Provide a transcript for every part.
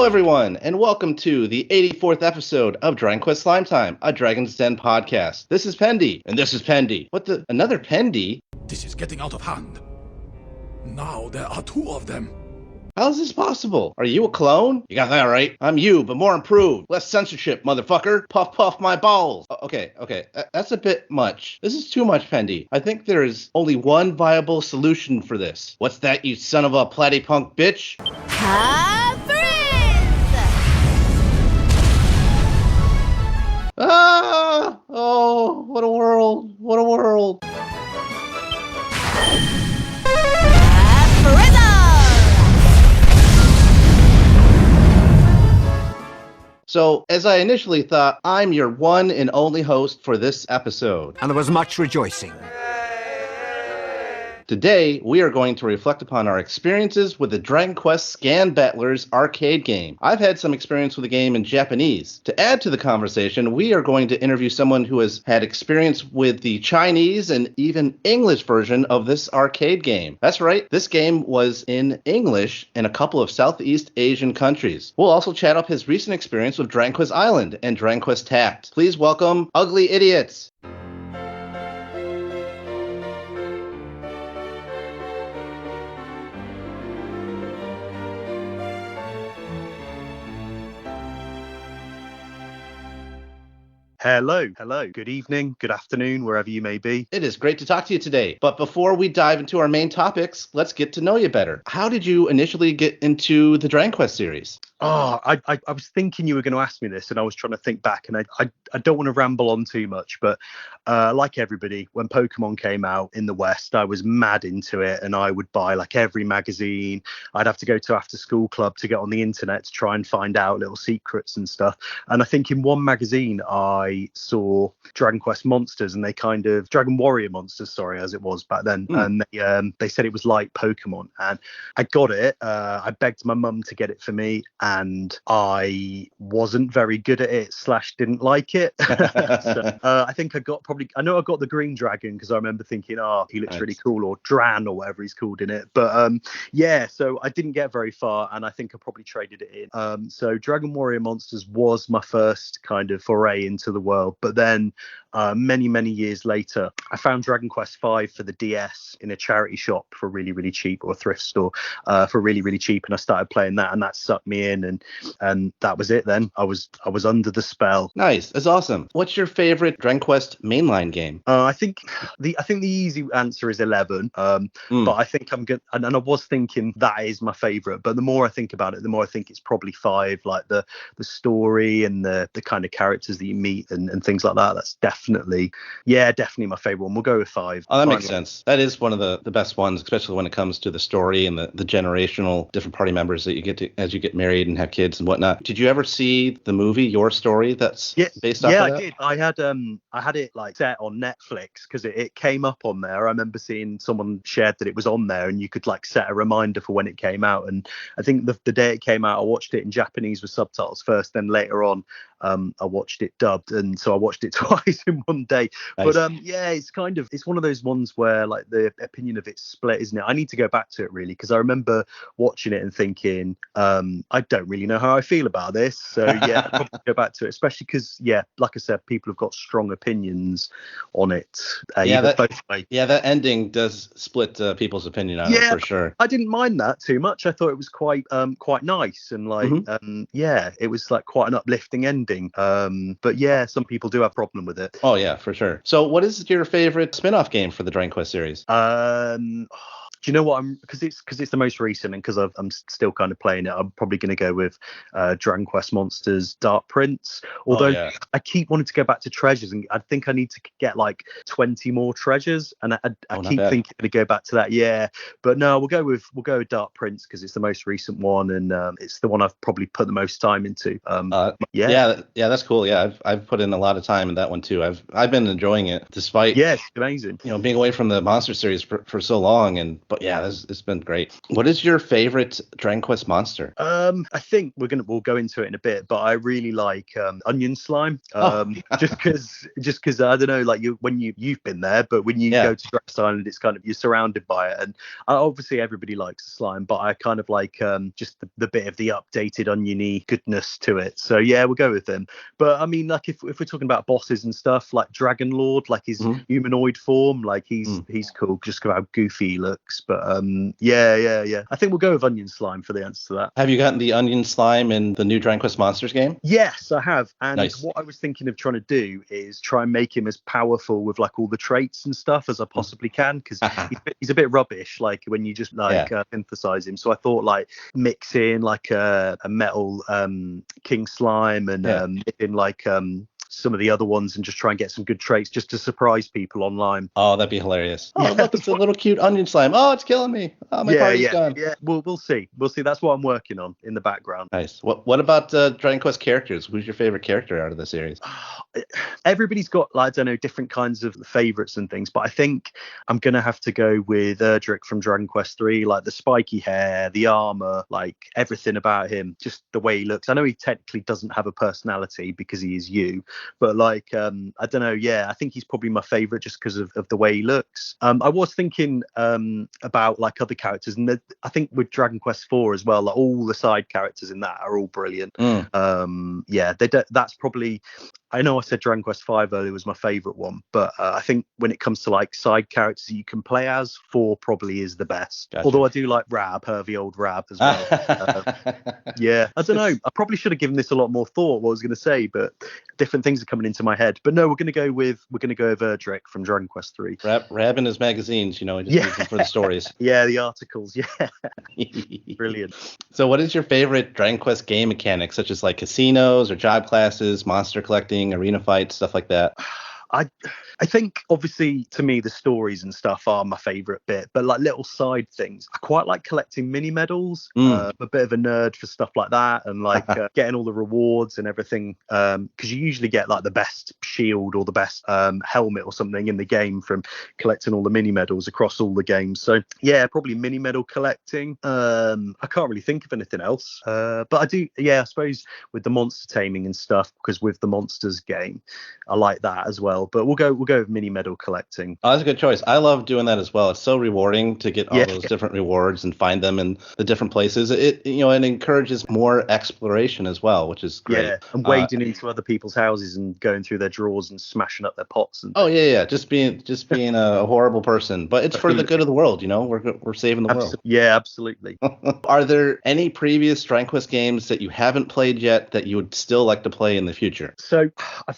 everyone, and welcome to the 84th episode of Dragon Quest Slime Time, a Dragon's Den podcast. This is Pendy, and this is Pendy. What the? Another Pendy? This is getting out of hand. Now there are two of them. How is this possible? Are you a clone? You got that right. I'm you, but more improved. Less censorship, motherfucker. Puff, puff my balls. Okay. That's a bit much. This is too much, Pendy. I think there is only one viable solution for this. What's that, you son of a platypunk bitch? Ah! Oh, what a world. What a world. So, as I initially thought, I'm your one and only host for this episode. And there was much rejoicing. Today, we are going to reflect upon our experiences with the Dragon Quest Scan Battlers arcade game. I've had some experience with the game in Japanese. To add to the conversation, we are going to interview someone who has had experience with the Chinese and even English version of this arcade game. That's right, this game was in English in a couple of Southeast Asian countries. We'll also chat up his recent experience with Dragon Quest Island and Dragon Quest Tact. Please welcome Ugly Idiots. Hello. Good evening, good afternoon, wherever you may be. It is great to talk to you today. But before we dive into our main topics, let's get to know you better. How did you initially get into the Dragon Quest series? Oh, I was thinking you were going to ask me this, and I was trying to think back, and I don't want to ramble on too much, but like everybody, when Pokemon came out in the West, I was mad into it, and I would buy like every magazine. I'd have to go to after school club to get on the internet to try and find out little secrets and stuff. And I think in one magazine I saw Dragon Quest Monsters, and Dragon Warrior Monsters, sorry, as it was back then, and they said it was like Pokemon, and I got it. I begged my mum to get it for me, and I wasn't very good at it / didn't like it. So, I think I got the green dragon because I remember thinking, he looks really cool, or Dran or whatever he's called in it. But so I didn't get very far, and I think I probably traded it in. So Dragon Warrior Monsters was my first kind of foray into the world. But then many years later, I found Dragon Quest V for the DS in a charity shop for really, really cheap, or a thrift store for really, really cheap, and I started playing that, and that sucked me in, and that was it. Then I was under the spell. Nice, that's awesome. What's your favorite Dragon Quest mainline game? I think the easy answer is 11. But I think I'm good, and I was thinking that is my favorite. But the more I think about it, the more I think it's probably 5. Like the story and the kind of characters that you meet and things like that. That's definitely my favorite one. We'll go with 5. Oh, that makes sense. That is one of the best ones, especially when it comes to the story and the generational different party members that you get to as you get married and have kids and whatnot. Did you ever see the movie Your Story that's based off of that? I did. I had it like set on Netflix because it came up on there. I remember seeing someone shared that it was on there, and you could like set a reminder for when it came out. And I think the day it came out, I watched it in Japanese with subtitles first, then later on I watched it dubbed, and so I watched it twice in one day. Nice. But it's one of those ones where like the opinion of it's split, isn't it? I need to go back to it really, because I remember watching it and thinking I don't really know how I feel about this. So I'll probably go back to it, especially because like I said, people have got strong opinions on it. That ending does split people's opinion on it for sure. I didn't mind that too much. I thought it was quite nice, and like it was like quite an uplifting ending. But some people do have a problem with it. Oh yeah, for sure. So what is your favorite spin-off game for the Dragon Quest series? Do you know what? Because it's the most recent, and because I'm still kind of playing it, I'm probably going to go with Dragon Quest Monsters Dark Prince. Although I keep wanting to go back to treasures, and I think I need to get like 20 more treasures, and I keep thinking to go back to that. Yeah, but no, we'll go with Dark Prince because it's the most recent one, and it's the one I've probably put the most time into. That's cool. Yeah, I've put in a lot of time in that one too. I've been enjoying it despite it's amazing. Being away from the monster series for so long, but But yeah, it's been great. What is your favorite Dragon Quest monster? I think we'll go into it in a bit, but I really like onion slime. Just because I don't know, like you've been there, but when you go to Drax Island, it's kind of, you're surrounded by it, and obviously everybody likes the slime, but I kind of like just the bit of the updated oniony goodness to it. So yeah, we'll go with them. But I mean, like if we're talking about bosses and stuff, like Dragon Lord, like his humanoid form, like he's cool, just how goofy he looks. But yeah. I think we'll go with onion slime for the answer to that. Have you gotten the onion slime in the new Dragon Quest Monsters game? Yes, I have. And nice. What I was thinking of trying to do is try and make him as to with like all the traits and stuff as I possibly can, because he's a bit rubbish like when you just like synthesize him. So I thought like mix in like a metal king slime and in like some of the other ones and just try and get some good traits just to surprise people online. Oh, that'd be hilarious. Oh, look, it's a little cute onion slime. Oh, it's killing me. Oh, my party's gone. Yeah, we'll see. That's what I'm working on in the background. Nice. What about Dragon Quest characters? Who's your favorite character out of the series? Everybody's got, like, I don't know, different kinds of favorites and things, but I think I'm gonna have to go with Erdrick from Dragon Quest 3, like the spiky hair, the armor, like everything about him, just the way he looks. I know he technically doesn't have a personality because he is you, but like I don't know, I think he's probably my favorite just because of the way he looks. I was thinking about like other characters, and I think with Dragon Quest 4 as well, like all the side characters in that are all brilliant. That's probably, I know I said Dragon Quest 5 earlier was my favorite one, but I think when it comes to like side characters you can play as, 4 probably is the best. Gotcha. Although I do like Rab, Hervey old Rab as well. I don't know, I probably should have given this a lot more thought what I was going to say, but different things are coming into my head. But no, we're going to go with Erdrick from Dragon Quest 3. Rab in his magazines, he just needs them for the stories. The articles. Brilliant. So what is your favorite Dragon Quest game mechanic, such as like casinos or job classes, monster collecting, arena fights, stuff like that? I think obviously to me the stories and stuff are my favorite bit, but like little side things, I quite like collecting mini medals. I'm a bit of a nerd for stuff like that, and like getting all the rewards and everything, because you usually get like the best shield or the best helmet or something in the game from collecting all the mini medals across all the games. So yeah, probably mini medal collecting. I can't really think of anything else, but I do, I suppose with the monster taming and stuff, because with the monsters game I like that as well. But we'll go with mini medal collecting. Oh, that's a good choice. I love doing that as well. It's so rewarding to get all those different rewards and find them in the different places. It it encourages more exploration as well, which is great. Yeah, and wading into other people's houses and going through their drawers and smashing up their pots. And just being a horrible person, but it's for the good of the world. We're saving the world. Yeah, absolutely. Are there any previous Dragon Quest games that you haven't played yet that you would still like to play in the future? So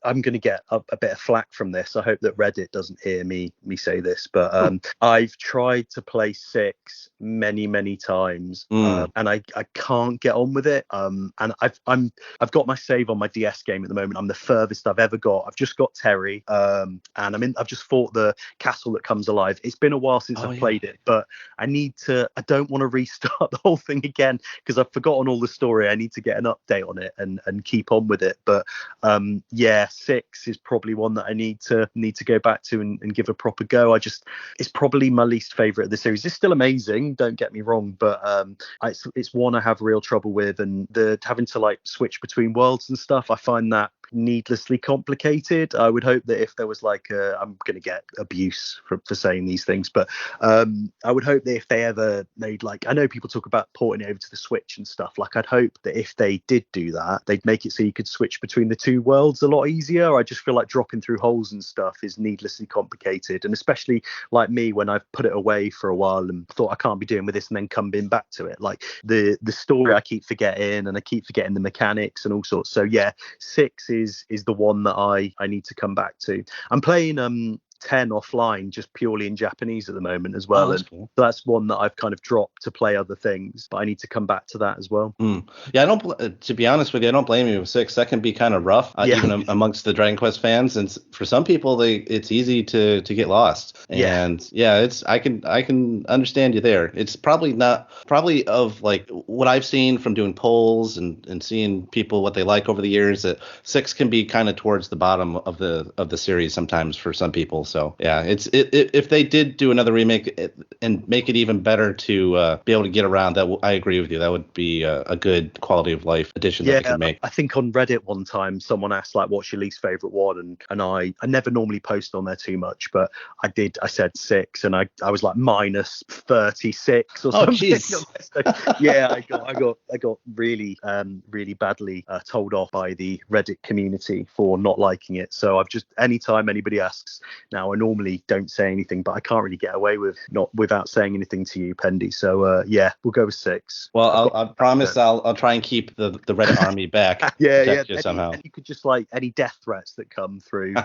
I'm going to get a bit of flack from this. I hope that Reddit doesn't hear me say this, but I've tried to play 6 many times, and I can't get on with it. And I've got my save on my DS game at the moment. I'm the furthest I've ever got. I've just got Terry, and I've just fought the castle that comes alive. It's been a while since I've played it, but I don't want to restart the whole thing again because I've forgotten all the story. I need to get an update on it and keep on with it. But 6 is probably one that I need to go back to and give a proper go. It's probably my least favorite of the series. It's still amazing, don't get me wrong, but it's one I have real trouble with, and having to like switch between worlds and stuff, I find that needlessly complicated. I would hope that if there was like I'm gonna get abuse for saying these things, but I would hope that if they ever made, like, I know people talk about porting it over to the Switch and stuff, like I'd hope that if they did do that, they'd make it so you could switch between the two worlds a lot easier. I just feel like dropping through holes and stuff is needlessly complicated, and especially like me, when I've put it away for a while and thought I can't be doing with this and then coming back to it, like the story I keep forgetting, and I keep forgetting the mechanics and all sorts. So 6 is the one that I need to come back to. I'm playing 10 offline just purely in Japanese at the moment as well, and cool. That's one that I've kind of dropped to play other things, but I need to come back to that as well. I don't, to be honest with you, I don't blame you with 6. That can be kind of rough, even amongst the Dragon Quest fans, and for some people it's easy to get lost, and it's I can understand you there. It's probably of like what I've seen from doing polls and seeing people what they like over the years, that 6 can be kind of towards the bottom of the series sometimes for some people. So yeah, if they did do another remake and make it even better to be able to get around, I agree with you. That would be a good quality of life addition that they can make. I think on Reddit one time someone asked like, what's your least favorite one, and I never normally post on there too much, but I said 6, and I was like minus 36 or something. Jeez. So, yeah, I got really badly told off by the Reddit community for not liking it. So I've just, anytime anybody asks now, I normally don't say anything, but I can't really get away without saying anything to you, Pendy. So yeah, we'll go with 6. Well, I promise I'll try and keep the Reddit army back. yeah, somehow. You could just like any death threats that come through,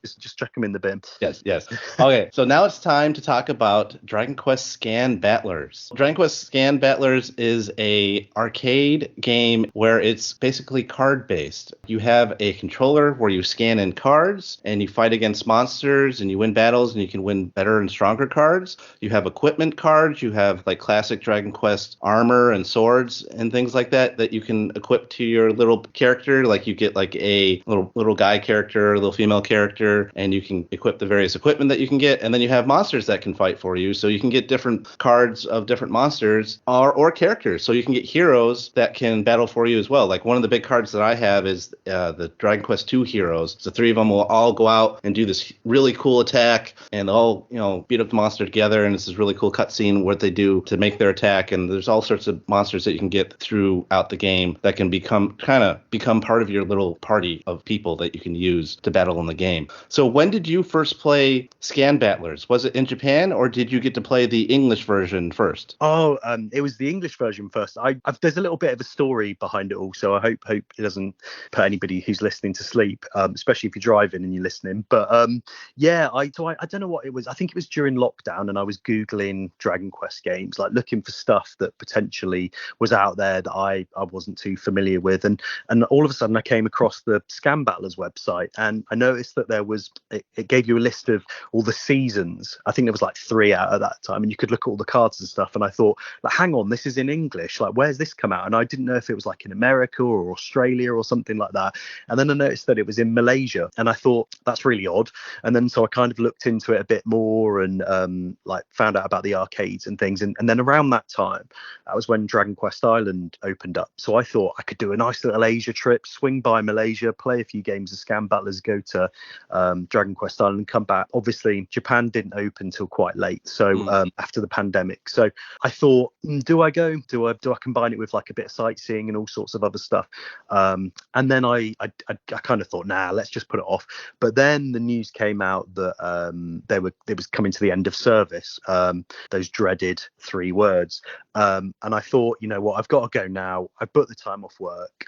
just chuck them in the bin. Yes. Okay, so now it's time to talk about Dragon Quest Scan Battlers. Dragon Quest Scan Battlers is a arcade game where it's basically card based. You have a controller where you scan in cards and you fight against monsters and you win battles and you can win better and stronger cards. You have equipment cards. You have like classic Dragon Quest armor and swords and things like that you can equip to your little character. Like you get like a little guy character, a little female character, and you can equip the various equipment that you can get. And then you have monsters that can fight for you. So you can get different cards of different monsters or characters. So you can get heroes that can battle for you as well. Like one of the big cards that I have is the Dragon Quest II heroes. So 3 of them will all go out and do this really cool attack, and they'll beat up the monster together. And this is really cool cutscene what they do to make their attack. And there's all sorts of monsters that you can get throughout the game that can become part of your little party of people that you can use to battle in the game. So when did you first play Scan Battlers? Was it in Japan, or did you get to play the English version first? Oh, it was the English version first. There's a little bit of a story behind it all, so I hope it doesn't put anybody who's listening to sleep, especially if you're driving and you're listening. But yeah, I don't know what it was. I think it was during lockdown, and I was Googling Dragon Quest games, like looking for stuff that potentially was out there that I wasn't too familiar with, and all of a sudden I came across the Scan Battlers website, and I noticed that it gave you a list of all the seasons. I think there was like 3 out at that time, and you could look at all the cards and stuff, and I thought, like, hang on, this is in English, like where's this come out? And I didn't know if it was like in America or Australia or something like that. And then I noticed that it was in Malaysia, and I thought that's really odd. And then so I kind of looked into it a bit more and like found out about the arcades and things, and then around that time, that was when Dragon Quest Island opened up. So I thought I could do a nice little Asia trip, swing by Malaysia, play a few games of Scan Battlers, go to Dragon Quest Island and come back. Obviously Japan didn't open till quite late, so after the pandemic. So I thought, do I go? Do I combine it with like a bit of sightseeing and all sorts of other stuff? And then I kind of thought, nah, let's just put it off. But then the news came out that it was coming to the end of service, those dreaded 3 words. And I thought, you know what, I've got to go now. I've booked the time off work.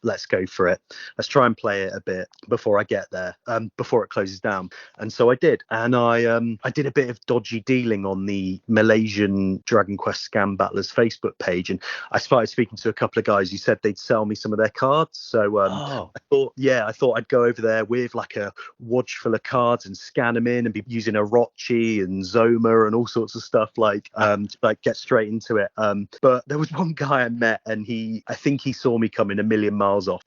Let's go for it. Let's try and play it a bit before I get there, before it closes down. And so I did. And I did a bit of dodgy dealing on the Malaysian Dragon Quest Scan Battlers Facebook page. And I started speaking to a couple of guys who said they'd sell me some of their cards. So I thought I'd go over there with like a wad full of cards and scan them in and be using Orochi and Zoma and all sorts of stuff, like get straight into it. But there was one guy I met, and I think he saw me coming a million miles off.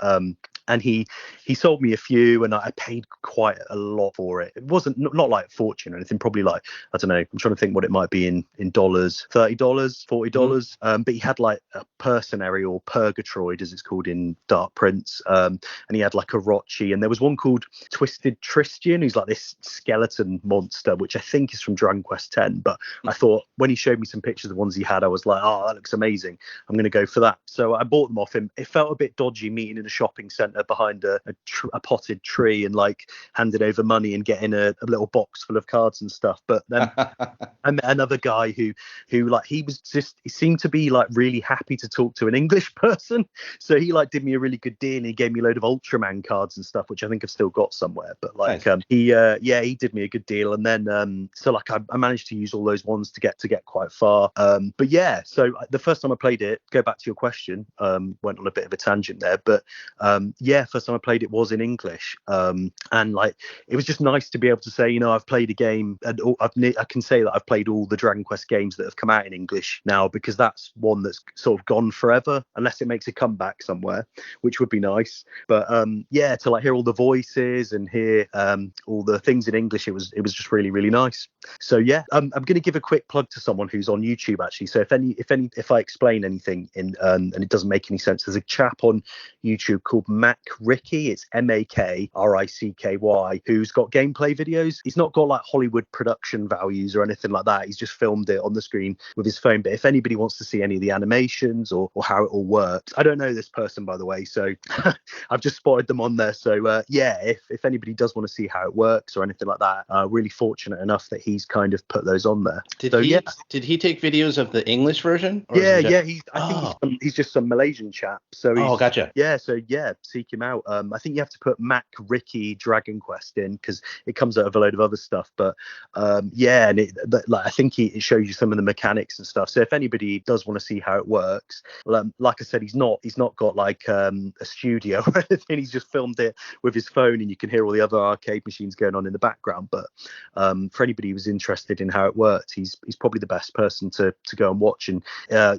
And he sold me a few, and I paid quite a lot for it. It wasn't not like a fortune or anything, probably like, I don't know, I'm trying to think what it might be in dollars, $30, $40. But he had like a Mercenary or Purgatroid, as it's called in Dark Prince. And he had like a Orochi, and there was one called Twisted Tristian, who's like this skeleton monster, which I think is from Dragon Quest X. But I thought when he showed me some pictures of the ones he had, I was like, oh, that looks amazing. I'm going to go for that. So I bought them off him. It felt a bit dodgy meeting in a shopping centre behind a potted tree and like handing over money and getting a little box full of cards and stuff. But then I met another guy who like he seemed to be like really happy to talk to an English person, so he like did me a really good deal, and he gave me a load of Ultraman cards and stuff, which I think I've still got somewhere. But like nice. He did me a good deal, and then so like I managed to use all those ones to get quite far. But yeah, so the first time I played it, go back to your question, went on a bit of a tangent there, but yeah, first time I played it was in English. And like it was just nice to be able to say, you know, I've played a game, and I can say that I've played all the Dragon Quest games that have come out in English now, because that's one that's sort of gone forever unless it makes a comeback somewhere, which would be nice. But yeah, to like hear all the voices and hear all the things in English, it was just really, really nice. So yeah, I'm going to give a quick plug to someone who's on YouTube actually. So if I explain anything in and it doesn't make any sense, there's a chap on YouTube called Mac Ricky. It's MAKRICKY, who's got gameplay videos. He's not got like Hollywood production values or anything like that. He's just filmed it on the screen with his phone. But if anybody wants to see any of the animations or how it all works, I don't know this person, by the way, so I've just spotted them on there. So yeah, if anybody does want to see how it works or anything like that, really fortunate enough that he's kind of put those on there. Did he take videos of the English version? Yeah. I think he's just some Malaysian chap. So gotcha. Yeah, so yeah, seek him out. I think you have to put Mac Ricky Dragon Quest in because it comes out of a load of other stuff. But yeah, and I think it shows you some of the mechanics and stuff. So if anybody does want to see how it works, like I said, he's not got like a studio or anything. He's just filmed it with his phone, and you can hear all the other arcade machines going on in the background. But for anybody who's interested in how it works, he's probably the best person to go and watch. And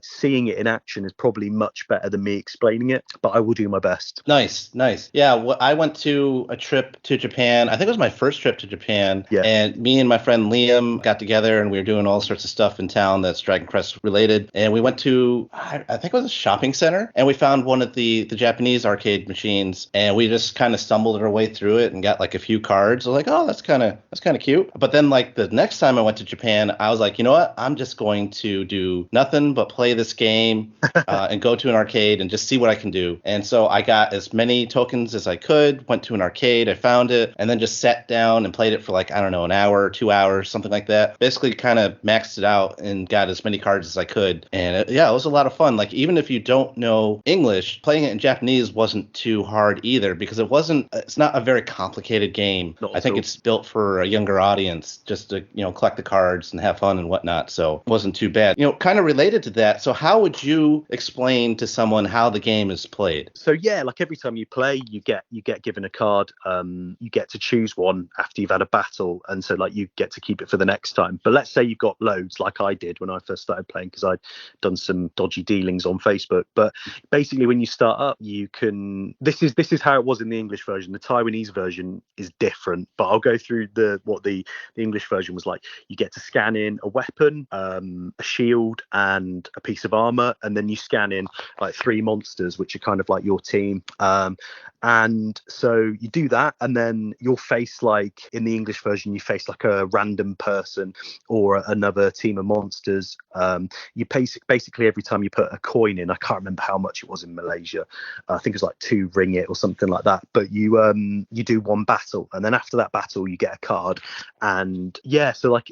seeing it in action is probably much better than me explaining it, but I will do my best. Nice. Yeah, I went to a trip to Japan. I think it was my first trip to Japan. Yeah. And me and my friend Liam got together, and we were doing all sorts of stuff in town that's Dragon Quest related. And we went to, I think it was a shopping center, and we found one of the Japanese arcade machines, and we just kind of stumbled our way through it and got like a few cards. I was like, oh, that's kind of cute. But then like the next time I went to Japan, I was like, you know what? I'm just going to do nothing but play this game and go to an arcade and just see what I can do. And so I got as many tokens as I could, went to an arcade, I found it, and then just sat down and played it for like, I don't know, an hour or 2 hours, something like that. Basically kind of maxed it out and got as many cards as I could. And it was a lot of fun. Like even if you don't know English, playing it in Japanese wasn't too hard either, because it's not a very complicated game. I think it's built for a younger audience, just to, collect the cards and have fun and whatnot. So it wasn't too bad. Kind of related to that. So how would you explain to someone how the game is played? So yeah, like every time you play, you get given a card. You get to choose one after you've had a battle, and so like you get to keep it for the next time. But let's say you've got loads, like I did when I first started playing, because I'd done some dodgy dealings on Facebook. But basically, when you start up, you can. This is how it was in the English version. The Taiwanese version is different, but I'll go through what the English version was like. You get to scan in a weapon, a shield, and a piece of armor, and then you scan in like 3 monsters, which are kind of like your team. And so you do that, and then you'll face, like in the English version, you face like a random person or another team of monsters. You basically every time you put a coin in, I can't remember how much it was in Malaysia. I think it was like 2 ringgit or something like that. But you do one battle, and then after that battle, you get a card. And yeah, so like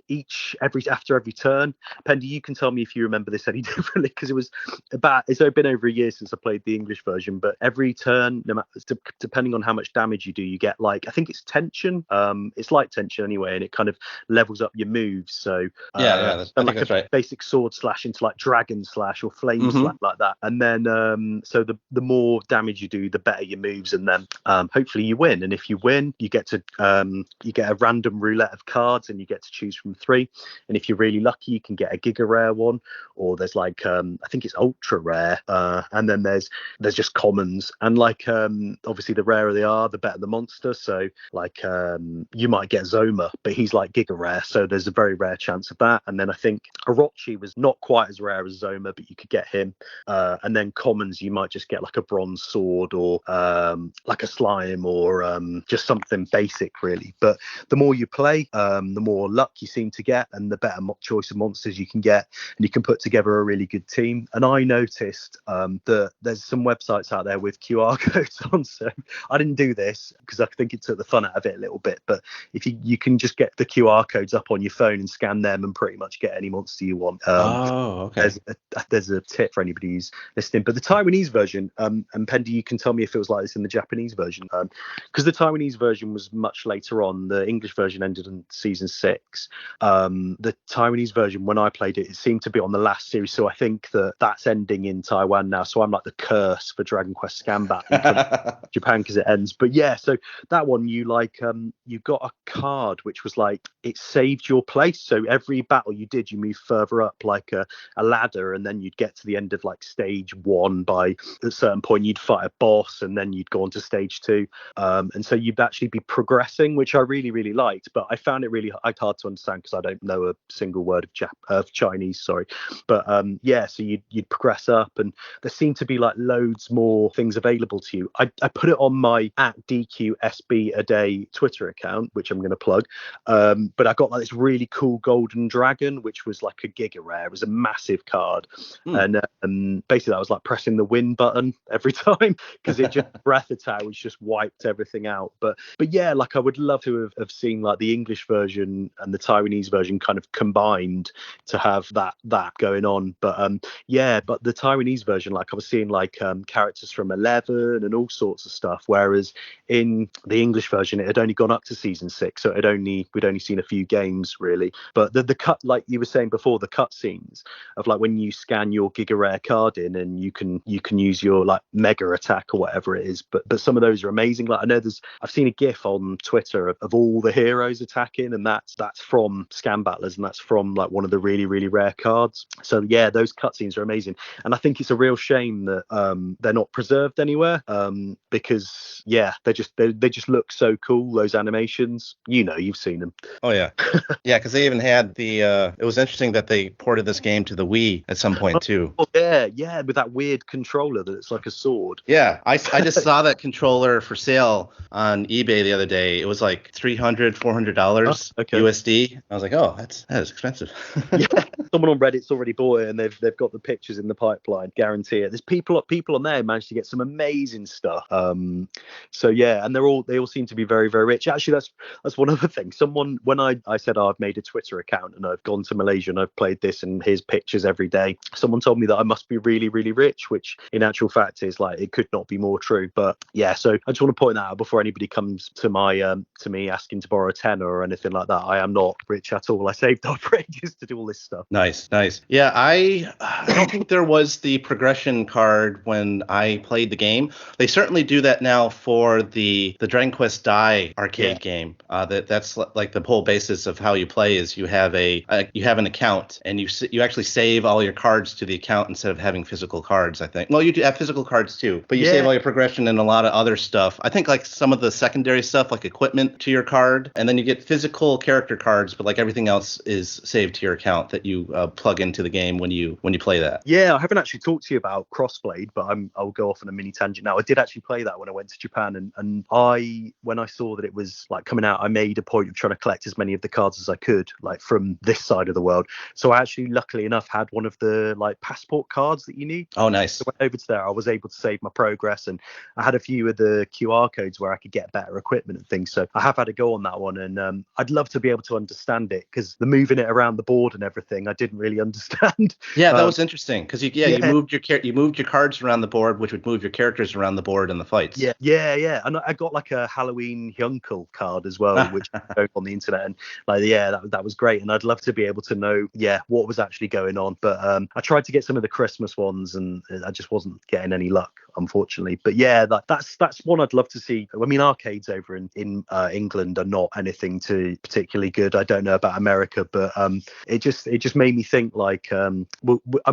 after every turn, Pendy, you can tell me if you remember this any differently, because it's been over a year since I played the English version. But every turn, no matter, depending on how much damage you do, you get like, I think it's tension. It's like tension anyway, and it kind of levels up your moves. So I think that's right. Basic sword slash into like dragon slash or flame slash like that. And then so the more damage you do, the better your moves, and then hopefully you win. And if you win, you get a random roulette of cards, and you get to choose from 3. And if you're really lucky, you can get a giga rare one, or there's like I think it's ultra rare, and then there's just commons. And like obviously the rarer they are, the better the monster. So like you might get Zoma, but he's like giga rare, so there's a very rare chance of that. And then I think Orochi was not quite as rare as Zoma, but you could get him. And then commons, you might just get like a bronze sword, or like a slime, or just something basic really. But the more you play, the more luck you seem to get, and the better choice of monsters you can get, and you can put together a really good team. And I noticed that there's some websites out there with QR codes on. So I didn't do this because I think it took the fun out of it a little bit. But if you can just get the QR codes up on your phone and scan them, and pretty much get any monster you want. Okay. There's a tip for anybody who's listening. But the Taiwanese version, and Pendy, you can tell me if it was like this in the Japanese version, because the Taiwanese version was much later on. The English version ended in season 6. The Taiwanese version, when I played it, it seemed to be on the last series. So I think that's ending in Taiwan now. So I'm like the curse for Dragon Quest Scan Battles. Japan because it ends. But yeah, so that one you got a card which was like it saved your place. So every battle you did, you move further up like a ladder, and then you'd get to the end of like stage 1. By a certain point, you'd fight a boss, and then you'd go on to stage 2. And so you'd actually be progressing, which I really, really liked. But I found it really hard to understand because I don't know a single word of Chinese. Sorry, but yeah, so you'd progress up, and there seemed to be like loads more things available to you. I put it on my @DQSB a day Twitter account, which I'm going to plug. But I got like this really cool golden dragon, which was like a giga rare. It was a massive card, and basically I was like pressing the win button every time because it just breath attack which just wiped everything out. But yeah, like I would love to have seen like the English version and the Taiwanese version kind of combined to have that going on. But yeah, but the Taiwanese version, like I was seeing like characters from 11 and all sorts of stuff, whereas in the English version it had only gone up to season 6, so we'd only seen a few games really. But the cut, like you were saying before, the cut scenes of like when you scan your giga rare card in and you can use your like mega attack or whatever it is, but some of those are amazing. Like I know I've seen a gif on Twitter of all the heroes attacking, and that's from Scan Battlers, and that's from like one of the really, really rare cards. So yeah, those cutscenes are amazing, and I think it's a real shame that they're not preserved anywhere, because yeah, they just look so cool, those animations. You've seen them. Oh yeah. Yeah, because they even had it was interesting that they ported this game to the Wii at some point too. Oh yeah, with that weird controller that it's like a sword. Yeah, I just saw that controller for sale on eBay the other day. It was like $300-$400 USD. I was like, oh, that is expensive. Yeah, someone on Reddit's already bought it, and they've got the pictures in the pipeline. Guarantee it. There's people on there who managed to get some amazing stuff. So yeah, and they all seem to be very, very rich. Actually, that's one other thing. Someone, when I said I've made a Twitter account and I've gone to Malaysia and I've played this and here's pictures every day, someone told me that I must be really, really rich, which in actual fact is like it could not be more true. But yeah, so I just want to point that out before anybody comes to me asking to borrow a tenner or anything like that. I am not rich at all. I saved up for ages to do all this stuff. Nice. Yeah, I don't think there was the progression card when I played the game. They certainly do that now for the Dragon Quest Die arcade game. That's like the whole basis of how you play is you have an account, and you actually save all your cards to the account instead of having physical cards, I think. Well, you do have physical cards too, but you save all your progression and a lot of other stuff. I think like some of the secondary stuff like equipment to your card, and then you get physical character cards, but like everything else is saved to your account that you plug into the game when you play that. Yeah, I haven't actually talked to you about Crossblade, but I'll go off on a mini tangent now. I did actually play that when I went to Japan, and when I saw that it was like coming out, I made a point of trying to collect as many of the cards as I could, like from this side of the world. So I actually, luckily enough, had one of the like passport cards that you need. Oh, nice. So I went over to there. I was able to save my progress, and I had a few of the QR codes where I could get better equipment and things. So I have had a go on that one, and I'd love to be able to understand it, because the moving it around the board and everything, I didn't really understand. Yeah, that was interesting, because you moved your cards around the board, which would move your characters around the board in the fights. Yeah. And I got like a Halloween Hyuncle card as well, which I found on the internet, and like that was great. And I'd love to be able to know what was actually going on. But I tried to get some of the Christmas ones, and I just wasn't getting any luck, unfortunately. But yeah, that's one I'd love to see. I mean, arcades over in England are not anything too particularly good. I don't know about America, but it just made me think like I'm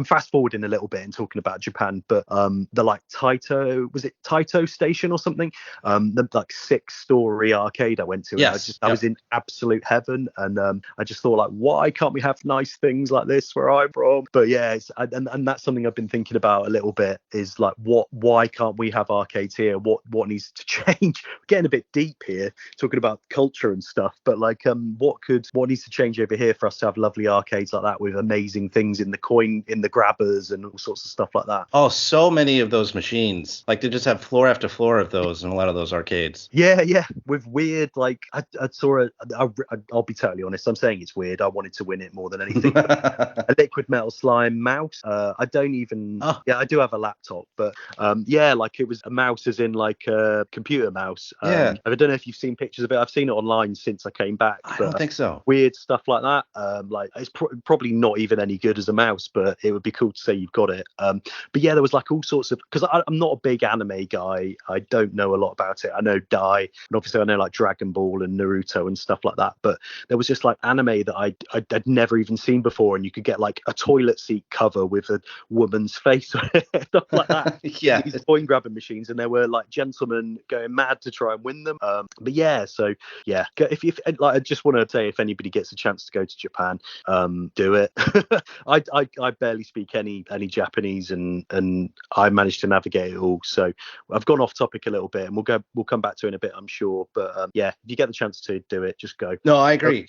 fast forwarding a little bit and talking about Japan, but the like Taito Station or something, the like 6-story arcade I went to. Yes, I was in absolute heaven, and I just thought like, why can't we have nice things like this where I'm from? But yeah, and that's something I've been thinking about a little bit, is like why can't we have arcades here? What needs to change? We're getting a bit deep here talking about culture and stuff, but like what needs to change over here for us to have lovely arcades like that with amazing things in the grabbers and all sorts of stuff like that? Oh, so many of those machines. Like they just have floor after floor of those in a lot of those arcades. Yeah, with weird, like I saw I'll be totally honest, I'm saying it's weird. I wanted to win it more than anything. A liquid metal slime mouse. I do have a laptop, but like it was a mouse as in like a computer mouse. I don't know if you've seen pictures of it. I've seen it online since I came back. I don't think so. Weird stuff like that. Like it's probably not even any good as a mouse, but it would be cool to say you've got it. But yeah, there was like all sorts of, because I'm not a big anime guy. I don't know a lot about it. I know Dai, and obviously I know like Dragon Ball and Naruto and stuff like that. But there was just like anime that I'd never even seen before, and you could get like a toilet seat cover with a woman's face on it, stuff like that. Yeah. These coin grabbing machines, and there were like gentlemen going mad to try and win them. But yeah, so yeah, if like, I just want to say, if anybody gets a chance to go to Japan, do it. I barely speak any Japanese, and I managed to navigate it all. So I've gone off topic a little bit, and we'll come back to it in a bit, I'm sure. But yeah, if you get the chance to do it, just go. No, I agree.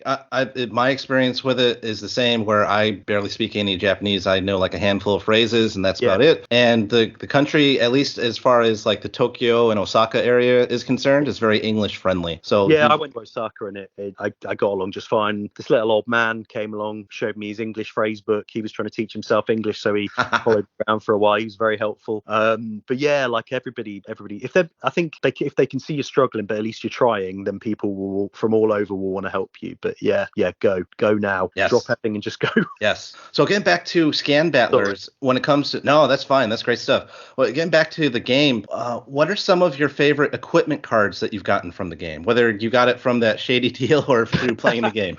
My experience with it is the same, where I barely speak any Japanese. I know like a handful of phrases, and that's about it. And the country, at least as far as like the Tokyo and Osaka area is concerned, is very English friendly. So yeah, I went to Osaka, and I got along just fine. This little old man came along, showed me his English phrase book. He was trying to teach himself English, so he followed me around for a while. He was very helpful. But yeah, like everybody, if they can see you're struggling, but at least you're trying, then people from all over will want to help you. But yeah, go now. Yes. Drop everything and just go. Yes. So getting back to Scan Battlers, when it comes to that's fine. That's great stuff. Well, getting back to the game, what are some of your favorite equipment cards that you've gotten from the game? Whether you got it from that shady deal or through playing the game.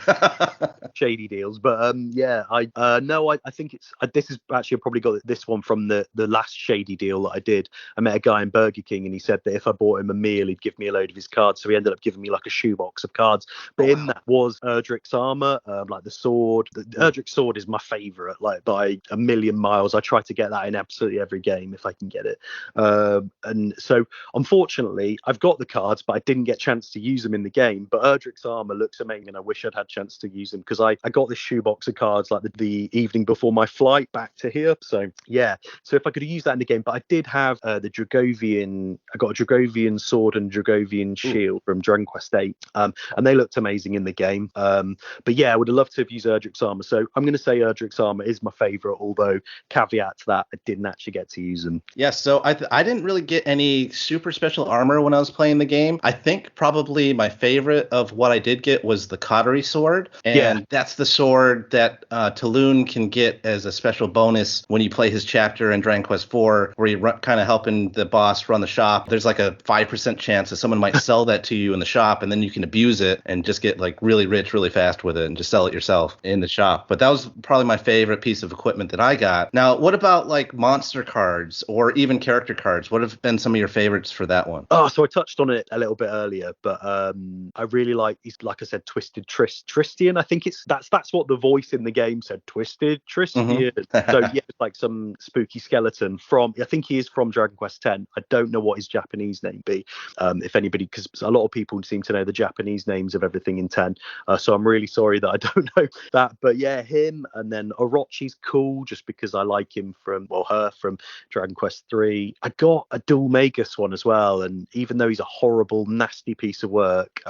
Shady deals, but yeah, I think this is actually, I probably got this one from the last shady deal that I did. I met a guy in Burger King, and he said that if I bought him a meal, he'd give me a load of his cards. So he ended up giving me like a shoebox of cards. But in that was Erdrick's armor, like the sword. The Erdrick's sword is my favorite, like by a million miles. I try to get that in absolutely every game if I can get it. And so unfortunately, I've got the cards, but I didn't get a chance to use them in the game. But Erdrick's armor looks amazing, and I wish I'd had a chance to use them, because I got this shoebox of cards like the evening before my flight back to here. So yeah, so if I could have used that in the game. But I did have the Dragovian. I got a Dragovian sword and Dragovian shield from Dragon Quest 8, and they looked amazing in the game. But yeah, I would have loved to have used Erdrick's armor. So I'm going to say Erdrick's armor is my favorite, although caveat to that, I didn't actually get to use them. Yes, so I didn't really get any super special armor when I was playing the game. I think probably my favorite of what I did get was the Cautery sword, and that's the sword that Talon can get as a special bonus when you play his chapter in Dragon Quest 4, where you're kind of helping the boss run the shop. There's like a 5% chance that someone might sell that to you in the shop, and then you can abuse it and just get like really rich really fast with it and just sell it yourself in the shop. But that was probably my favorite piece of equipment that I got. Now, what about like monster cards or even character cards? What have been some of your favorites for that one? Oh, so I touched on it a little bit earlier, but I really like I said, Twisted Tristian. I think that's what the voice in the game said, Twisted Tristian. So yeah, it's like some spooky skeleton from, I think he is from Dragon Quest 10. I don't know what his Japanese name be. If anybody, because a lot of people seem to know the Japanese names of everything in 10. So I'm really sorry that I don't know that. But yeah, him, and then Orochi's cool just because I like him her from Dragon Quest 3. I got a Dual Magus one as well, and even though he's a horrible, nasty piece of work,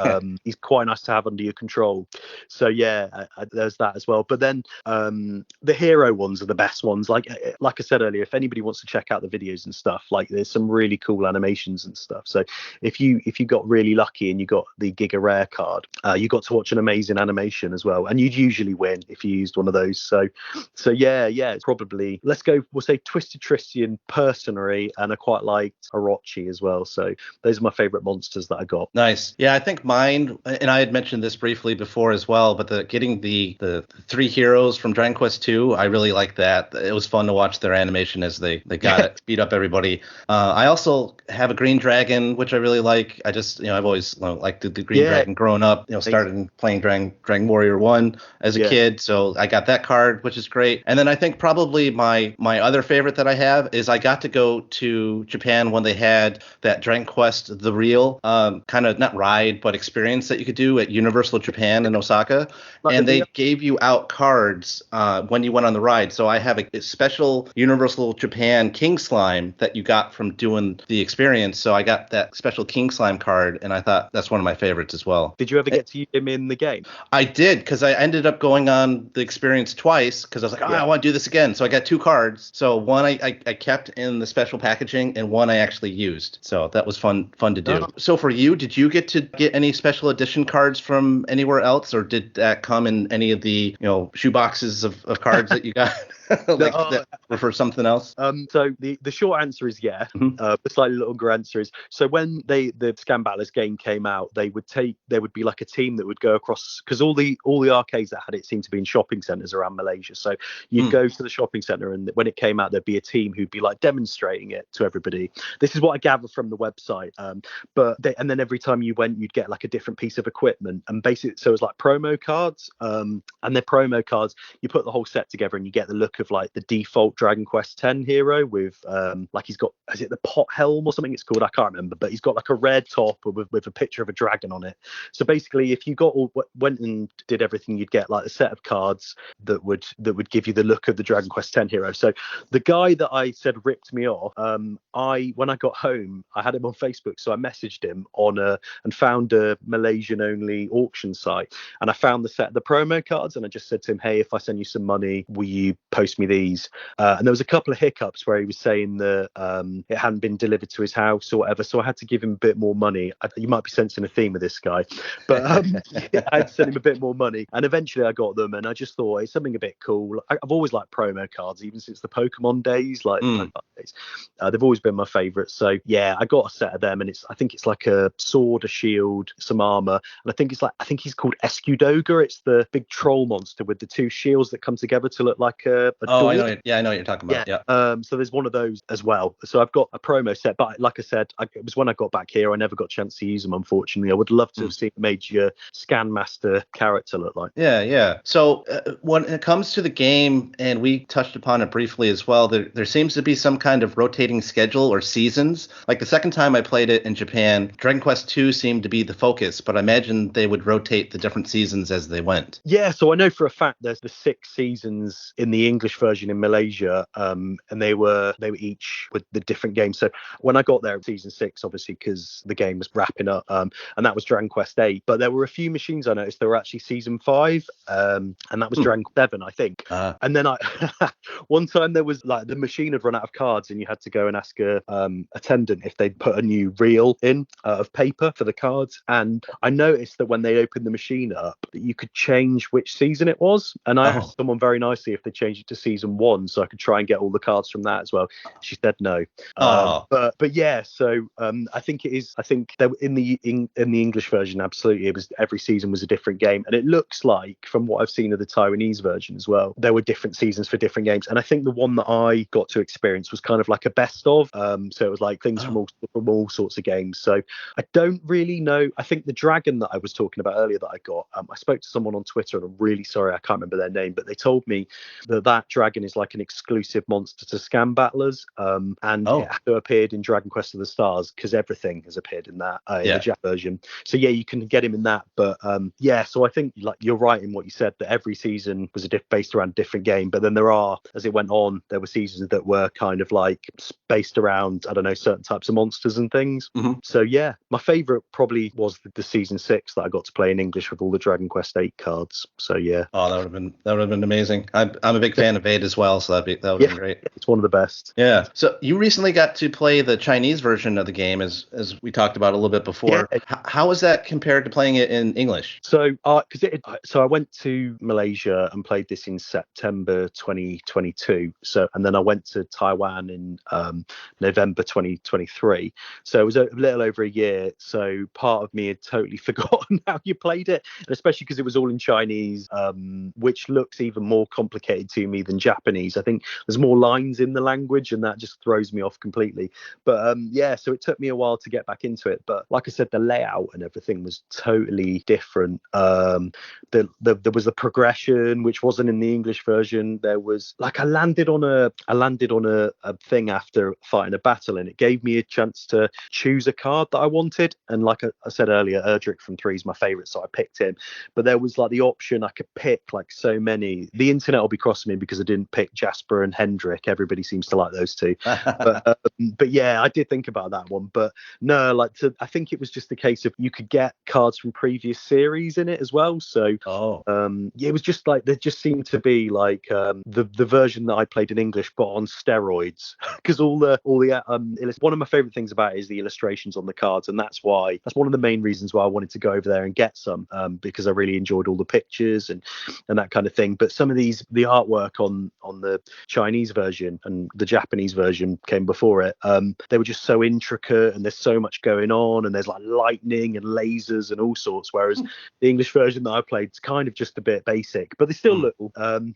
he's quite nice to have under your control. So yeah, there's that as well. But then the hero ones are the best ones. Like I said earlier, if anybody wants to check out the videos and stuff, like there's some really cool animations and stuff. So if you got really lucky and you got the Giga Rare card, you got to watch an amazing animation as well, and you'd usually win if you used one of those. So yeah, it's probably, we'll say Twisted Tristian personally, and I quite liked Orochi as well. So those are my favorite monsters that I got. Nice. Yeah, I think mine, and I had mentioned this briefly before as well, but getting the three heroes from Dragon Quest 2, I really like that. It was fun to watch their animation as they got it, beat up everybody. I also have a green dragon, which I really like. I just, I've always liked the green dragon growing up. Started playing Dragon Warrior 1 as a kid, so I got that card, which is great. And then I think probably my other favorite that I have is I got to go to Japan when they had that Dragon Quest The Real kind of not ride but experience that you could do at Universal Japan in Osaka, and they gave you out cards when you went on the ride. So I have a special Universal Japan King Slime that you got from doing the experience. So I got that special King Slime card, and I thought that's one of my favorites as well. Did you ever get to use him in the game? I did, because I ended up going on the experience twice because I was like, I want to do this again. So I got two cards. So one I kept in the special packaging, and one I actually used. So that was fun to do. So for you, did you get to get any special edition cards from anywhere else, or did that come in any of the shoe boxes of cards that you got? Like that refer something else? So the short answer is yeah. Mhm. The slightly longer answer is, so when the Scam Battlers game came out, there would be like a team that would go across, because all the arcades that had it seemed to be in shopping centres around Malaysia. So you'd go to the shopping centre, and when it came out, there'd be a team who'd be like demonstrating it to everybody. This is what I gather from the website. And then every time you went, you'd get like a different piece of equipment, and basically, so it was like promo cards. And they're promo cards. You put the whole set together, and you get the look of like the default Dragon Quest X hero with like he's got, is it the pot helm or something it's called? I can't remember, but he's got like a red top with a picture of a dragon on it. So basically, if you went and did everything, you'd get like a set of cards that would give you the look of the Dragon Quest X hero. So the guy that I said ripped me off, when I got home, I had him on Facebook, so I messaged him and found a Malaysian only auction site, and I found the promo cards, and I just said to him, hey, if I send you some money, will you post me these? And there was a couple of hiccups where he was saying that it hadn't been delivered to his house or whatever, so I had to give him a bit more money. You might be sensing a theme with this guy, but I had to send him a bit more money, and eventually I got them, and I just thought it's something a bit cool. I've always liked promo cards, even since the Pokemon days, Pokemon days. They've always been my favourite. So yeah, I got a set of them, and I think it's like a sword, a shield, some armour, and I think he's called Escudoga. It's the big troll monster with the two shields that come together to look like a door. I know. I know what you're talking about. Yeah. So there's one of those as well. So I've got a promo set, but like I said, it was when I got back here, I never got a chance to use them, unfortunately. I would love to have seen made your Scan Master character look like. Yeah. So when it comes to the game, and we touched upon it briefly as well, there seems to be some kind of rotating schedule or seasons. Like the second time I played it in Japan, Dragon Quest II seemed to be the focus, but I imagine they would rotate the different seasons as they went. Yeah, so I know for a fact there's the 6 seasons in the English version in Malaysia, and they were each with the different games. So when I got there, season 6, obviously, because the game was wrapping up, and that was Dragon Quest 8. But there were a few machines I noticed that were actually season 5, and that was Dragon Quest 7, I think. And then one time there was like the machine had run out of cards, and you had to go and ask a attendant if they'd put a new reel in of paper for the cards. And I noticed that when they opened the machine up, you could change which season it was. And I asked someone very nicely if they changed it to season 1, so I could try and get all the cards from that as well. She said no. But yeah, so I think it is. I think there in the English version, absolutely, it was every season was a different game, and it looks like from what I've seen of the Taiwanese version as well, there were different seasons for different games. And I think the one that I got to experience was kind of like a best of. So it was like things from all sorts of games. So I don't really know. I think the dragon that I was talking about earlier that I got, I spoke to someone on Twitter, and I'm really sorry I can't remember their name, but they told me that dragon is like an exclusive monster to Scam Battlers, and it appeared in Dragon Quest of the Stars, because everything has appeared in that in the Jap version. So yeah, you can get him in that. But so I think like you're right in what you said, that every season was based around a different game. But then as it went on, there were seasons that were kind of like based around, I don't know, certain types of monsters and things. So yeah, my favourite probably was the season 6 that I got to play in English with all the Dragon Quest 8 cards. So yeah. Oh, that would have been amazing. I'm a big fan of 8 as well, so that would have been great. It's one of the best. Yeah. So you recently got to play the Chinese version of the game, as we talked about a little bit before. Yeah. How is that compared to playing it in English? So I went to Malaysia and played this in September 2022. And then I went to Taiwan in November 2023. So it was a little over a year. So part of me had totally forgotten how you played it, and especially because it was all in Chinese, which looks even more complicated to me than Japanese. I think there's more lines in the language, and that just throws me off completely. But so it took me a while to get back into it. But like I said, the layout and everything was totally different. There was the progression, which wasn't in the English version. There was like I landed on a thing after fighting a battle, and it gave me a chance to choose a card that I wanted. And like I said earlier, Erdrick from 3 is my favourite, so I picked him. But there was like the option I could pick like so many. The internet will be crossing me because I didn't pick Jasper and Hendrik. Everybody seems to like those two. But yeah, I did think about that one. But no, I think it was just a case of you could get cards from previous series in it as well. So it was just like there just seemed to be like the version that I played in English but on steroids, because all the one of my favorite things about it is the illustrations on the cards, and that's one of the main reasons why I wanted to go over there and get some, because I really enjoyed all the pictures and that kind of thing. But some of the artwork on the Chinese version, and the Japanese version came before it. They were just so intricate, and there's so much going on, and there's like lightning and lasers and all sorts. Whereas the English version that I played is kind of just a bit basic, but they still little.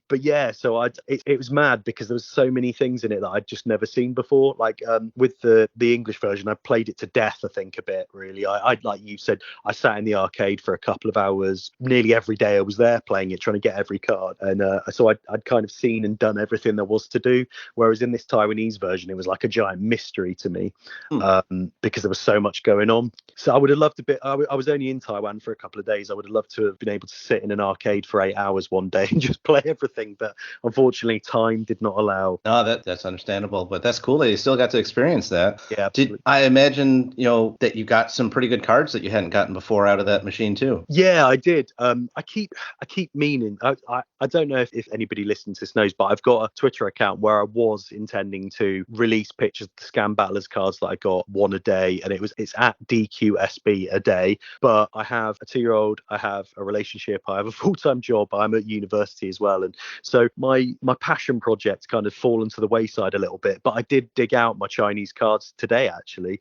But yeah, so it was mad because there was so many things in it that I'd just never seen before. Like with the English version, I played it to death, I think, a bit, really. I like you said, I sat in the arcade for a couple of hours nearly every day. I was there playing it, trying to get every card, and so I'd kind of seen and done everything there was to do. Whereas in this Taiwanese version, it was like a giant mystery to me, because there was so much going on. So I would have loved a bit. I was only in Taiwan for a couple of days. I would have loved to have been able to sit in an arcade for 8 hours one day and just play everything, but unfortunately time did not allow. No, that's understandable, but that's cool that you still got to experience that. Yeah, absolutely. I imagine that you got some pretty good cards that you hadn't gotten before out of that machine too. Yeah, I did. I keep meaning. I don't know if anybody listening to this knows, but I've got a Twitter account where I was intending to release pictures of the Scam Battlers cards that I got, one a day, and it's at DQSB a day. But I have a 2-year-old, I have a relationship, I have a full-time job, I'm at university as well, and so my passion project's kind of fallen to the wayside a little bit. But I did dig out my Chinese cards today, actually.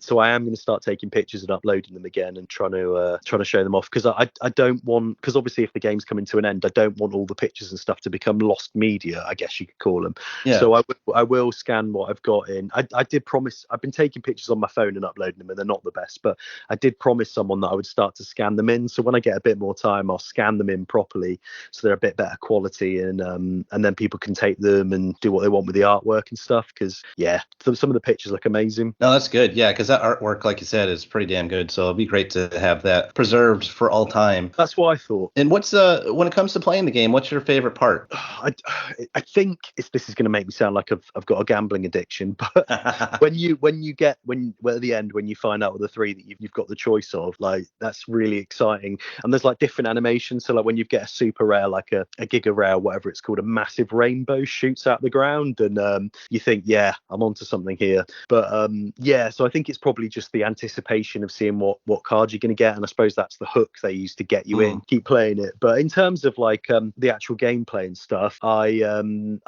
So I am going to start taking pictures and uploading them again and trying to show them off, because I don't want, because obviously if the game's coming to an end, I don't want all the pictures and stuff to become lost media, I guess you could call them. Yeah. So I will scan what I've got in. I did promise, I've been taking pictures on my phone and uploading them, and they're not the best, but I did promise someone that I would start to scan them in. So when I get a bit more time, I'll scan them in properly so they're a bit better quality, and then people can take them and do what they want with the artwork and stuff, because yeah, some of the pictures look amazing. No, that's good. Yeah, because that artwork, like you said, is pretty damn good. So it'd be great to have that preserved for all time. That's what I thought. And what's when it comes to playing the game, what's your favorite part? I think this is going to make me sound like I've got a gambling addiction, but when at the end, when you find out of the 3 that you've got the choice of, like, that's really exciting. And there's like different animations. So like when you get a super rare, like a giga rare, whatever it's called, a massive rainbow shoots out the ground, and you think, yeah, I'm onto something here. But yeah, so I think it's probably just the anticipation of seeing what cards you're going to get, and I suppose that's the hook they use to get you in, keep playing it. But in terms of like the actual gameplay and stuff, I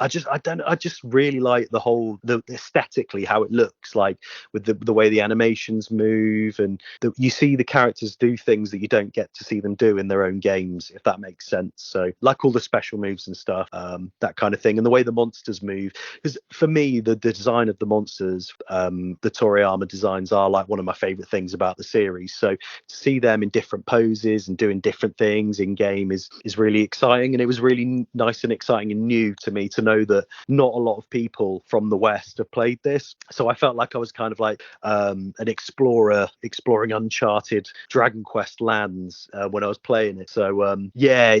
just really like the aesthetically how it looks, like with the way the animations move, and you see the characters do things that you don't get to see them do in their own games, if that makes sense. So like all the special moves and stuff, that kind of thing, and the way the monsters move. Because for me, the design of the monsters, the Toriyama designs, are like one of my favorite things about the series. So to see them in different poses and doing different things in game is really exciting, and it was really nice and exciting and new to me to know that not a lot of people from the West have played this. So I felt like I was kind of like an explorer exploring uncharted Dragon Quest lands when I was playing it. So yeah,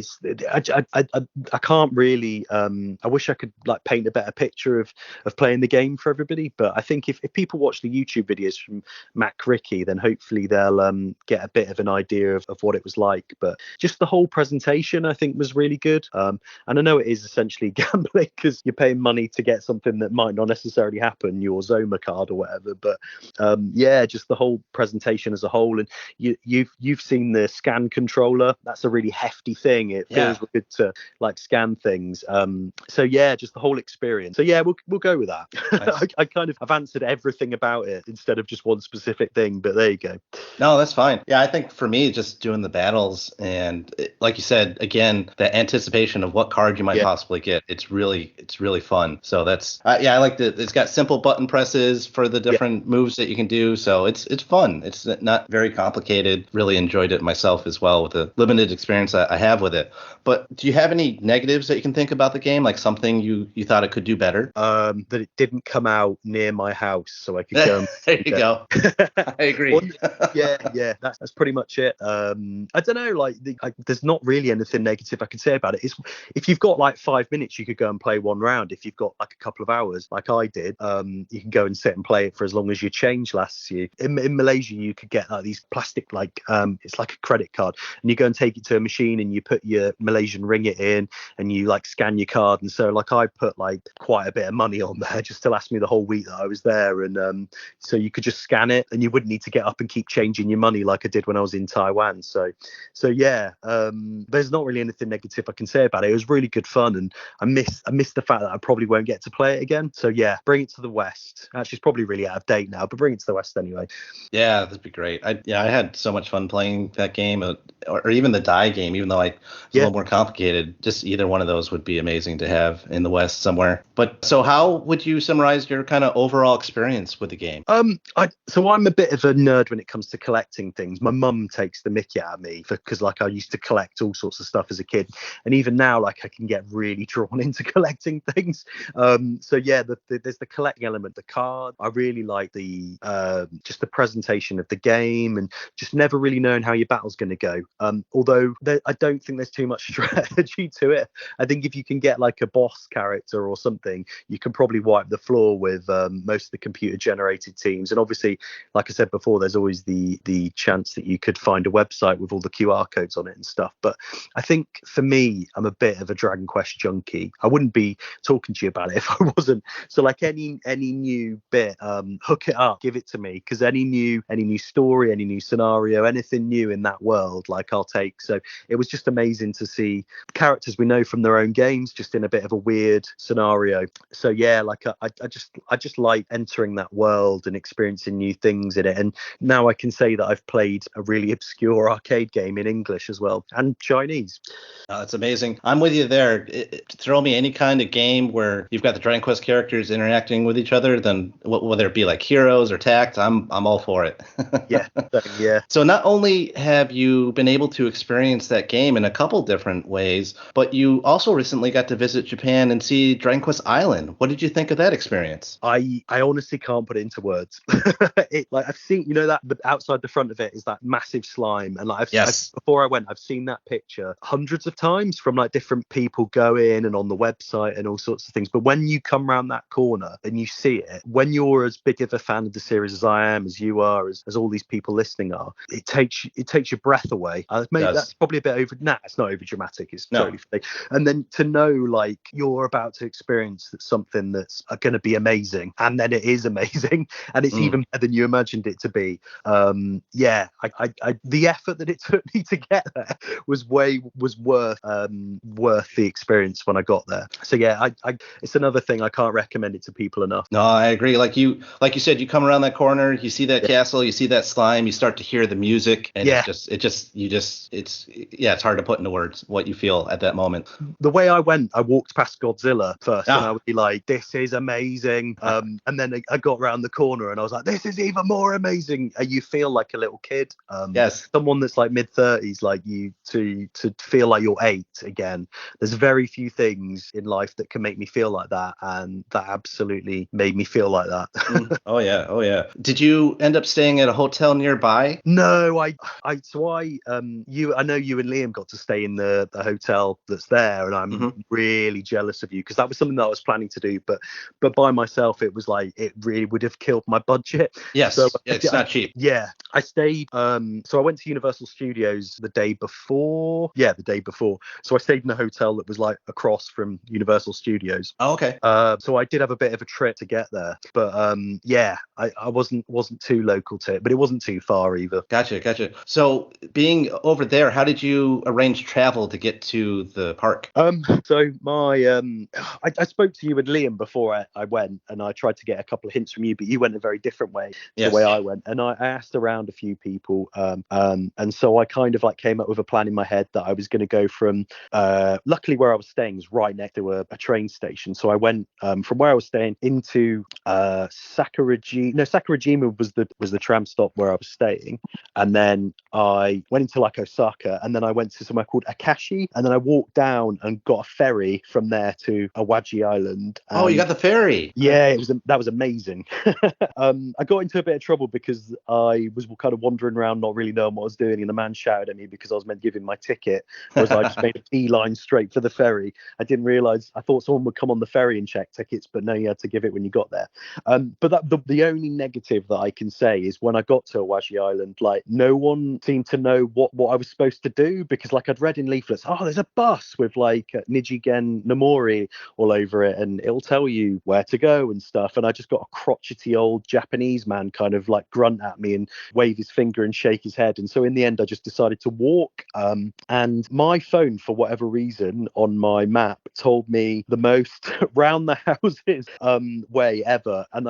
I can't really I wish I could like paint a better picture of playing the game for everybody, but I think if people watch the YouTube videos from Matt Cricky, then hopefully they'll get a bit of an idea of what it was like. But just the whole presentation, I think, was really good. And I know it is essentially gambling because you're paying money to get something that might not necessarily happen, your Zoma card or whatever. But yeah, just the whole presentation as a whole. And you've seen the scan controller. That's a really hefty thing. It feels good to like scan things. So yeah, just the whole experience. So yeah, we'll go with that. Nice. I've answered everything about it instead of just one specific thing, but there you go. No, that's fine. Yeah, I think for me, just doing the battles and like you said, again, the anticipation of what card you might possibly get, it's really fun. So that's I like that it's got simple button presses for the different moves that you can do. So it's fun. It's not very complicated. Really enjoyed it myself as well with the limited experience I have with it. But do you have any negatives that you can think about the game, like something you thought it could do better? That it didn't come out near my house, so I could go. There you go. I agree. Yeah, that's pretty much it. I don't know, like there's not really anything negative I can say about it. It's if you've got like 5 minutes, you could go and play one round. If you've got like a couple of hours, like I did, you can go and sit and play it for as long as your change lasts you. In Malaysia, you could get like these plastic, like it's like a credit card, and you go and take it to a machine and you put your Malaysian ringgit in and you like scan your card. And so like I put like quite a bit of money on there just to last me the whole week that I was there, and so you could just scan it and you wouldn't need to get up and keep changing your money like I did when I was in Taiwan. So yeah, there's not really anything negative I can say about it. It was really good fun. fun, and I miss the fact that I probably won't get to play it again. So yeah, bring it to the West. Actually, it's probably really out of date now, but bring it to the West anyway. Yeah, that'd be great. I had so much fun playing that game, or even the die game, even though it's a little more complicated. Just either one of those would be amazing to have in the West somewhere. But so how would you summarize your kind of overall experience with the game? So I'm a bit of a nerd when it comes to collecting things. My mum takes the mickey out of me because like I used to collect all sorts of stuff as a kid, and even now like I can get really drawn into collecting things. So yeah, there's the collecting element, the card. I really like the just the presentation of the game, and just never really knowing how your battle's going to go. Although I don't think there's too much strategy to it. I think if you can get like a boss character or something, you can probably wipe the floor with most of the computer generated teams. And obviously, like I said before, there's always the chance that you could find a website with all the QR codes on it and stuff. But I think for me, I'm a bit of a Dragon Quest junkie. I wouldn't be talking to you about it if I wasn't. So like any new bit, hook it up, give it to me, because any new story, any new scenario, anything new in that world, like I'll take. So it was just amazing to see characters we know from their own games just in a bit of a weird scenario. So yeah, like I just like entering that world and experiencing new things in it. And now I can say that I've played a really obscure arcade game in English as well, and Chinese. That's amazing. I'm with you there. Throw me any kind of game where you've got the Dragon Quest characters interacting with each other, then whether it be like Heroes or Tact, I'm all for it. Yeah. So not only have you been able to experience that game in a couple different ways, but you also recently got to visit Japan and see Dragon Quest Island. What did you think of that experience? I honestly can't put it into words. Like I've seen, that outside the front of it is that massive slime, and like before I went, I've seen that picture hundreds of times from like different people go in and on the website and all sorts of things. But when you come around that corner and you see it, when you're as big of a fan of the series as I am, as you are, as all these people listening are, it takes your breath away. Maybe that's probably a bit over. Nah, it's not over dramatic. It's totally fake. And then to know like you're about to experience something that's going to be amazing, and then it is amazing, and it's even better than you imagined it to be. The effort that it took me to get there was worth the experience when I got there. So yeah, it's another thing I can't recommend it to people enough. No, I agree. Like you said, you come around that corner, you see that castle, you see that slime, you start to hear the music, and it's hard to put into words what you feel at that moment. The way I went, I walked past Godzilla first, and I would be like, this is amazing. And then I got around the corner and I was like, this is even more amazing. You feel like a little kid. Someone that's like mid-30s, like you, to feel like you're 8 again. There's very few things in life that can make me feel like that, and that absolutely made me feel like that. Oh yeah. Did you end up staying at a hotel nearby? No, I know you and Liam got to stay in the hotel that's there, and I'm really jealous of you, because that was something that I was planning to do, but by myself it was like it really would have killed my budget. Yes, so, it's not cheap. Yeah, I stayed. So I went to Universal Studios the day before. So I stayed in a hotel that was like across from Universal Studios. Oh, okay. So I did have a bit of a trip to get there, but I wasn't too local to it, but it wasn't too far either. Gotcha. So being over there, how did you arrange travel to get to the park? So my I spoke to you and Liam before I went, and I tried to get a couple of hints from you, but you went a very different way to the way I went, and I asked around a few people, and so I kind of like came up with a plan in my head that I was going to go from luckily where I was staying is right next to a train station, so I went from where I was staying into Sakurajima was the tram stop where I was staying, and then I went into like Osaka, and then I went to somewhere called Akashi, and then I walked down and got a ferry from there to Awaji Island. Oh, you got the ferry? Yeah, that was amazing. I got into a bit of trouble because I was kind of wandering around not really knowing what I was doing, and the man shouted at me because I was meant to give him my ticket, whereas I just made a beeline straight for the ferry. I didn't realise, I thought someone would come on the ferry and check tickets, but no, you had to give it when you got there. But the only negative that I can say is when I got to Awaji Island, like no one seemed to know what I was supposed to do, because like I'd read in leaflets, there's a bus with like Nijigen Nomori all over it, and it'll tell you where to go and stuff, and I just got a crotchety old Japanese man kind of like grunt at me and wave his finger and shake his head, and so in the end I just decided to walk, and my phone for whatever reason on my map told me the most round the houses way ever, and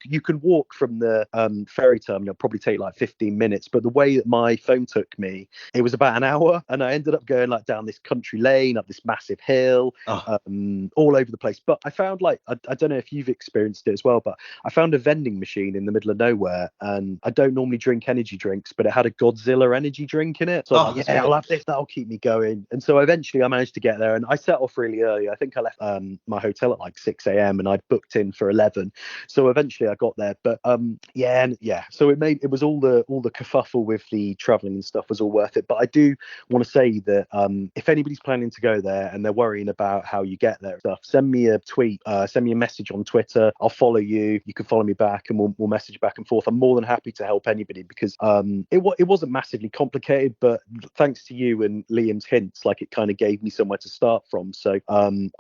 you can walk from the ferry terminal, probably take like 15 minutes, but the way that my phone took me, it was about an hour, and I ended up going like down this country lane, up this massive hill, all over the place. But I found like I don't know if you've experienced it as well, but I found a vending machine in the middle of nowhere, and I don't normally drink energy drinks, but it had a Godzilla energy drink in it, so I was like, yeah, I'll have this, that'll keep me going. And so eventually I managed to get there, and I set off really early. I think I left my hotel at like 6 a.m. and I'd booked in for 11, so eventually I got there. But so it was all the kerfuffle with the traveling and stuff was all worth it. But I do want to say that if anybody's planning to go there and they're worrying about how you get there and stuff, send me a tweet, send me a message on Twitter. I'll follow you, you can follow me back, and we'll message back and forth. I'm more than happy to help anybody, because it wasn't massively complicated, but thanks to you and Liam's hints, like, it kind of gave me somewhere to start from. So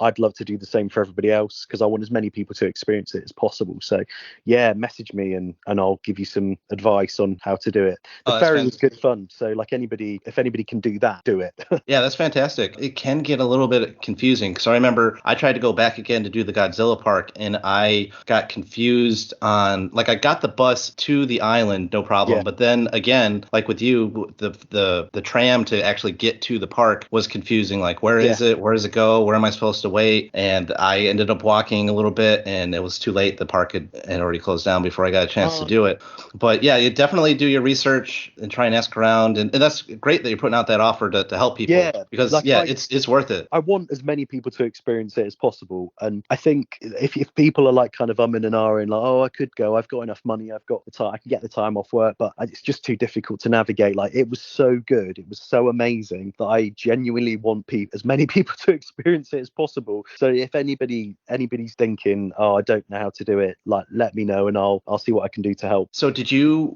I'd love to do the same for everybody else, because I want as many people to experience it as possible. So yeah, message me and I'll give you some advice on how to do it. The ferry was good fun, so like if anybody can do that, do it. Yeah, that's fantastic. It can get a little bit confusing, because I remember I tried to go back again to do the Godzilla park, and I got confused on, like, I got the bus to the island, no problem, but then again, like with you, the tram to actually get to the park was confusing. Like, where is it? Where does it go? Where am I supposed to wait? And I ended up walking a little bit, and it was too late. The park had already closed down before I got a chance to do it. But yeah, you definitely do your research and try and ask around, and that's great that you're putting out that offer to help people. Yeah, because like, it's worth it. I want as many people to experience it as possible, and I think if people are like kind of umming and ahhing, like, oh, I could go, I've got enough money, I've got the time, I can get the time off work, but it's just too difficult to navigate. Like, it was so good, it was so amazing that I genuinely want as many people to experience it as possible. So if anybody's thinking, oh, I don't know how to do it, like, let me know and I'll see what I can do to help. So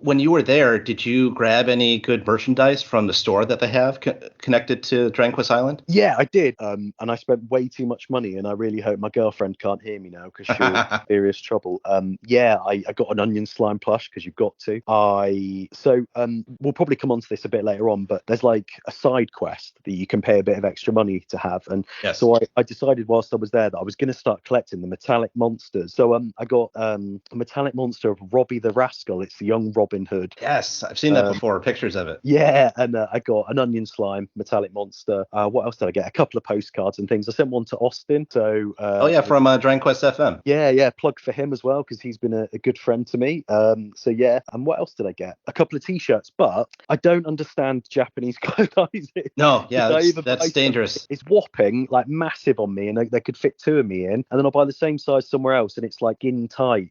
when you were there, did you grab any good merchandise from the store that they have connected to Dragon Quest Island? Yeah, I did. And I spent way too much money, and I really hope my girlfriend can't hear me now, because she'll be in serious trouble. I got an onion slime plush, because you've got to. We'll probably come on to this a bit later on, but there's like a side quest that you can pay a bit of extra money to have. And so I decided whilst I was there that I was going to start collecting the metallic monsters. So I got a metallic monster of Robbie the Rascal. It's the young Robin Hood. Yes, I've seen that before, pictures of it. Yeah, and I got an onion slime metallic monster. What else did I get? A couple of postcards and things. I sent one to Austin. So from Dragon Quest FM. Yeah, plug for him as well, because he's been a good friend to me. And what else did I get? A couple of t-shirts, but I don't understand Japanese clothing. No, yeah, that's dangerous. It's whopping, like massive on me, and they could fit two of me in, and then I'll buy the same size somewhere else, and it's like in tight.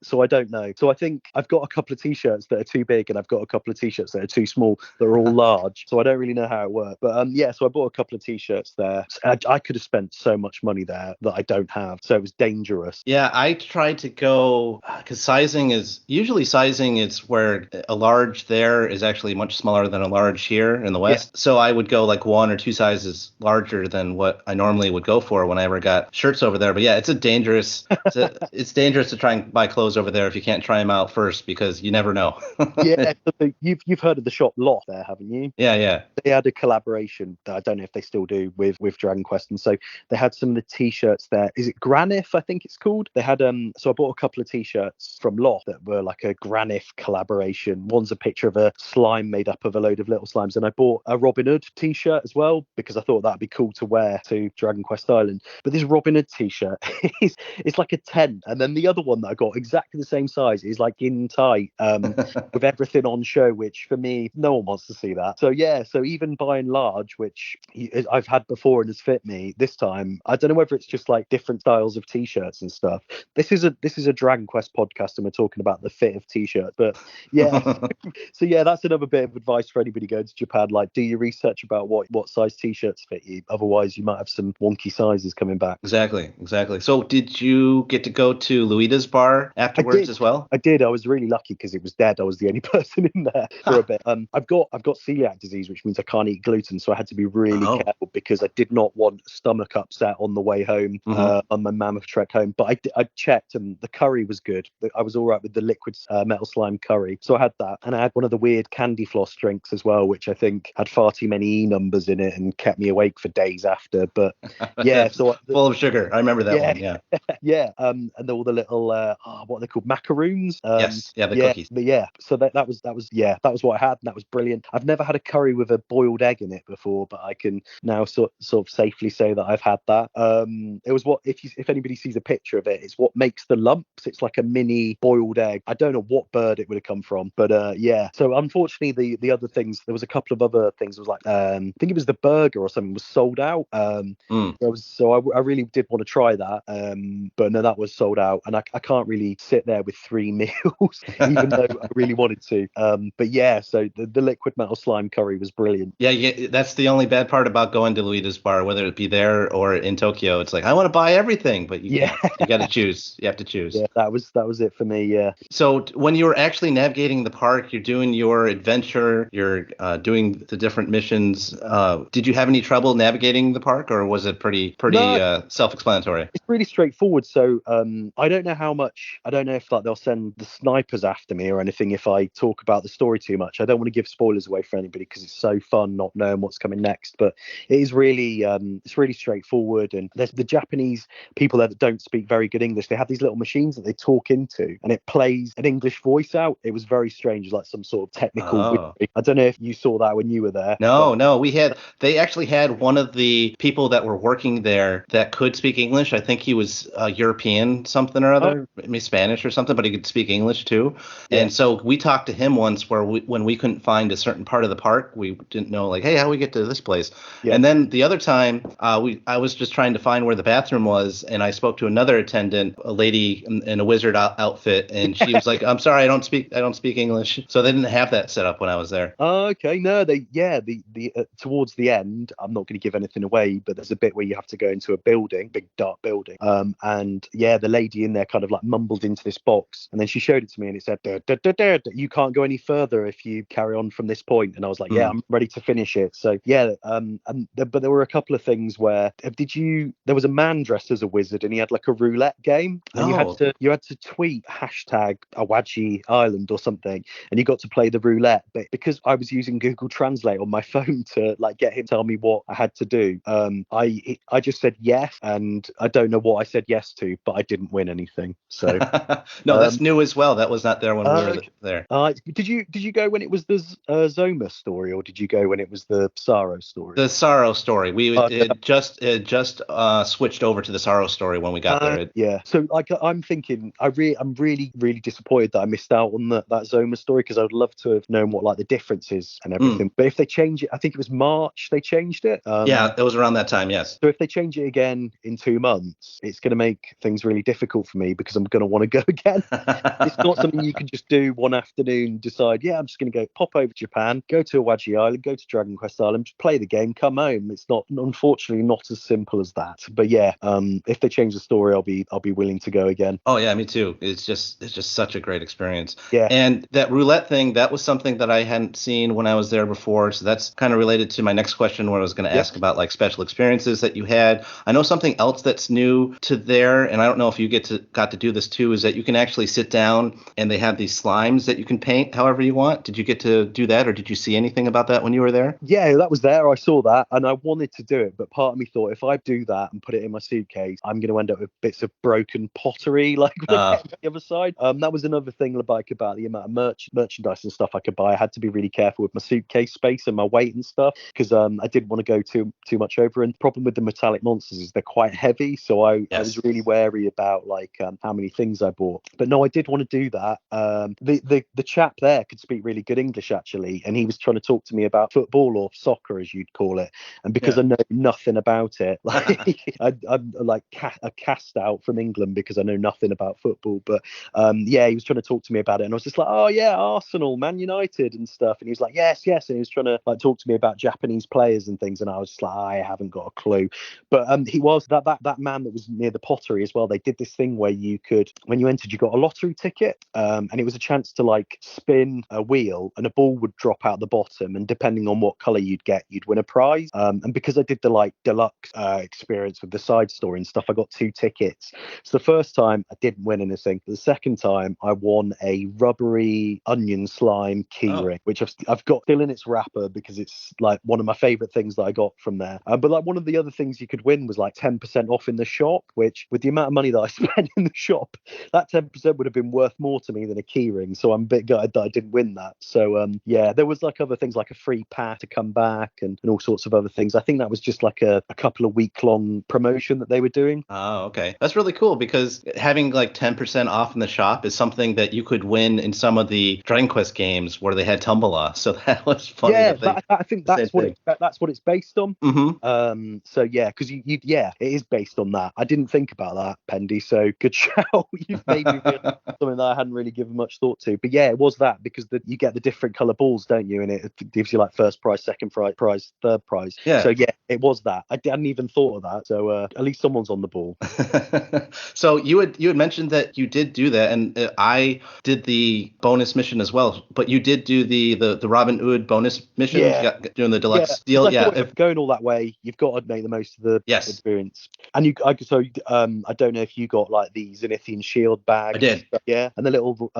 So I don't know. So I think I've got a couple of t-shirts that are too big, and I've got a couple of t-shirts that are too small, that are all large. So I don't really know how it works. But so I bought a couple of t-shirts there. I could have spent so much money there that I don't have. So it was dangerous. Yeah, I tried to go, because sizing is where a large there is actually much smaller than a large here in the West. Yeah. So I would go like 1 or 2 sizes larger than what I normally would go for when I ever got shirts over there. But yeah, it's dangerous to try and buy clothes over there if you can't try them out first, because you never know. Yeah, you've heard of the shop Loft there, haven't you? Yeah. They had a collaboration that I don't know if they still do with Dragon Quest, and so they had some of the t-shirts there. Is it Granif, I think it's called? They had so I bought a couple of t-shirts from Loft that were like a Granif collaboration. One's a picture of a slime made up of a load of little slimes, and I bought a Robin Hood t-shirt as well, because I thought that'd be cool to wear to Dragon Quest Island. But this Robin Hood t-shirt it's like a tent, and then the other one that I got exactly the same size is like in tight with everything on show, which for me, no one wants to see that. So even buying large, which I've had before and has fit me, this time I don't know whether it's just like different styles of t-shirts and stuff. This is a Dragon Quest podcast, and we're talking about the fit of t-shirts. But yeah, so yeah, that's another bit of advice for anybody going to Japan. Like, do your research about what size t-shirts fit you. Otherwise, you might have some wonky sizes coming back. Exactly. So did you get to go to Luida's bar afterwards as well? I did. I was really lucky because it was dead. I was the only person in there for a bit. I've got celiac disease, which means I can't eat gluten, so I had to be really careful, because I did not want stomach upset on the way home on my mammoth trek home. But I checked, and the curry was good. I was all right with the liquid metal slime curry, so I had that, and I had one of the weird candy floss drinks as well, which I think had far too many E numbers in it and kept me awake sick for days after. But yeah, so full of sugar. I remember that yeah, one. Yeah. yeah. And all the little what are they called, macaroons? Yes. Yeah. The yeah, cookies. but yeah. So that was what I had, and that was brilliant. I've never had a curry with a boiled egg in it before, but I can now sort of safely say that I've had that. It was what if anybody sees a picture of it, it's what makes the lumps. It's like a mini boiled egg. I don't know what bird it would have come from, but yeah. So unfortunately, the other things, there was a couple of other things. It was like I think it was the burger or something was sold out. I really did want to try that, but no, that was sold out, and I can't really sit there with 3 meals, even though I really wanted to. But yeah, so the liquid metal slime curry was brilliant. Yeah, that's the only bad part about going to Luida's bar, whether it be there or in Tokyo. It's like, I want to buy everything, but you can't. You got to choose. You have to choose. Yeah, that was it for me. Yeah. So when you were actually navigating the park, you're doing your adventure, you're doing the different missions. Did you have any trouble navigating the park, or was it pretty self-explanatory? It's really straightforward. So I don't know if like they'll send the snipers after me or anything if I talk about the story too much. I don't want to give spoilers away for anybody because it's so fun not knowing what's coming next. But it is really it's really straightforward. And there's the Japanese people there that don't speak very good English. They have these little machines that they talk into, and it plays an English voice out. It was very strange, like some sort of technical. I don't know if you saw that when you were there. No, they actually had one of the people that were working there that could speak English. I think he was European something or other, maybe Spanish or something, but he could speak English too. Yeah. And so we talked to him once when we couldn't find a certain part of the park, we didn't know, like, hey, how do we get to this place? Yeah. And then the other time I was just trying to find where the bathroom was, and I spoke to another attendant, a lady in a wizard outfit, and she was like, I'm sorry, I don't speak English. So they didn't have that set up when I was there. Okay. No, the towards the end, I'm not going to give anything away, but there's a bit where you have to go into a building, big dark building. And yeah, the lady in there kind of like mumbled into this box, and then she showed it to me, and it said, you can't go any further if you carry on from this point. And I was like, yeah, I'm ready to finish it. So yeah, but there were a couple of things where there was a man dressed as a wizard, and he had like a roulette game, and you had to tweet hashtag Awaji Island or something, and you got to play the roulette. But because I was using Google Translate on my phone to like get him to tell me what I had to do, I just said yes, and I don't know what I said yes to, but I didn't win anything. So no, that's new as well. That was not there when we were there. Did you go when it was the Zoma story, or did you go when it was the Saro story? The Saro story. It just switched over to the Saro story when we got there. Yeah. So like I'm thinking, I'm really disappointed that I missed out on that Zoma story, because I would love to have known what like the difference is and everything. But if they change it, I think it was March they changed it. Yeah, it was around that time. Yes. So if they change it again in 2 months, it's going to make things really difficult for me, because I'm going to want to go again. It's not something you can just do one afternoon, decide, yeah, I'm just going to go pop over to Japan, go to Awaji Island, go to Dragon Quest Island, just play the game, come home. It's not, unfortunately, not as simple as that. But yeah, if they change the story, I'll be willing to go again. Oh yeah, me too. It's just such a great experience. Yeah. And that roulette thing, that was something that I hadn't seen when I was there before. So that's kind of related to my next question, where I was going to ask about like special experiences that you had. I know something else that's new to there, and I don't know if you got to do this too, is that you can actually sit down and they have these slimes that you can paint however you want. Did you get to do that, or did you see anything about that when you were there? Yeah, that was there. I saw that and I wanted to do it, but part of me thought, if I do that and put it in my suitcase, I'm going to end up with bits of broken pottery like on the other side. That was another thing like about the amount of merchandise and stuff I could buy. I had to be really careful with my suitcase space and my weight and stuff, because I didn't want to go too much over. And the problem with the metallic monsters is they're quite heavy, so I was really wary about like how many things I bought. But no, I did want to do that. The chap there could speak really good English actually, and he was trying to talk to me about football, or soccer as you'd call it. And because I know nothing about it, like I'm like a cast out from England because I know nothing about football. But he was trying to talk to me about it, and I was just like, oh yeah, Arsenal, Man United and stuff. And he was like, yes, and he was trying to like talk to me about Japanese players and things, and I was just like, I haven't got a clue. But he was that man that was near the pottery as well. They did this thing where you could, when you entered, you got a lottery ticket, and it was a chance to like spin a wheel, and a ball would drop out the bottom, and depending on what color you'd get, you'd win a prize. And because I did the like deluxe experience with the side story and stuff, I got 2 tickets. So the first time I didn't win anything. The second time I won a rubbery onion slime key ring, which I've got still in its wrapper, because it's like one of my favorite things that I got got from there. But like one of the other things you could win was like 10% off in the shop, which with the amount of money that I spent in the shop, that 10% would have been worth more to me than a keyring. So I'm a bit gutted that I didn't win that. So yeah, there was like other things like a free pack to come back and all sorts of other things. I think that was just like a couple of week-long promotion that they were doing. Oh, okay. That's really cool because having like 10% off in the shop is something that you could win in some of the Dragon Quest games where they had Tumblr. So that was funny. Yeah, I think that's what it's based on. Mm-hmm. So yeah, because yeah, it is based on that. I didn't think about that, Pendy. So good shout. You've made me realize something that I hadn't really given much thought to. But yeah, it was that because you get the different color balls, don't you? And it gives you like first prize, second prize, third prize. Yeah. So yeah, it was that. I hadn't even thought of that. So at least someone's on the ball. So you had mentioned that you did do that, and I did the bonus mission as well. But you did do the Robin Hood bonus mission, doing the deluxe deal. Yeah, if going all that way, you've got to make the most of the experience. And I don't know if you got like the Zenithian shield bag. I did. Yeah, and the little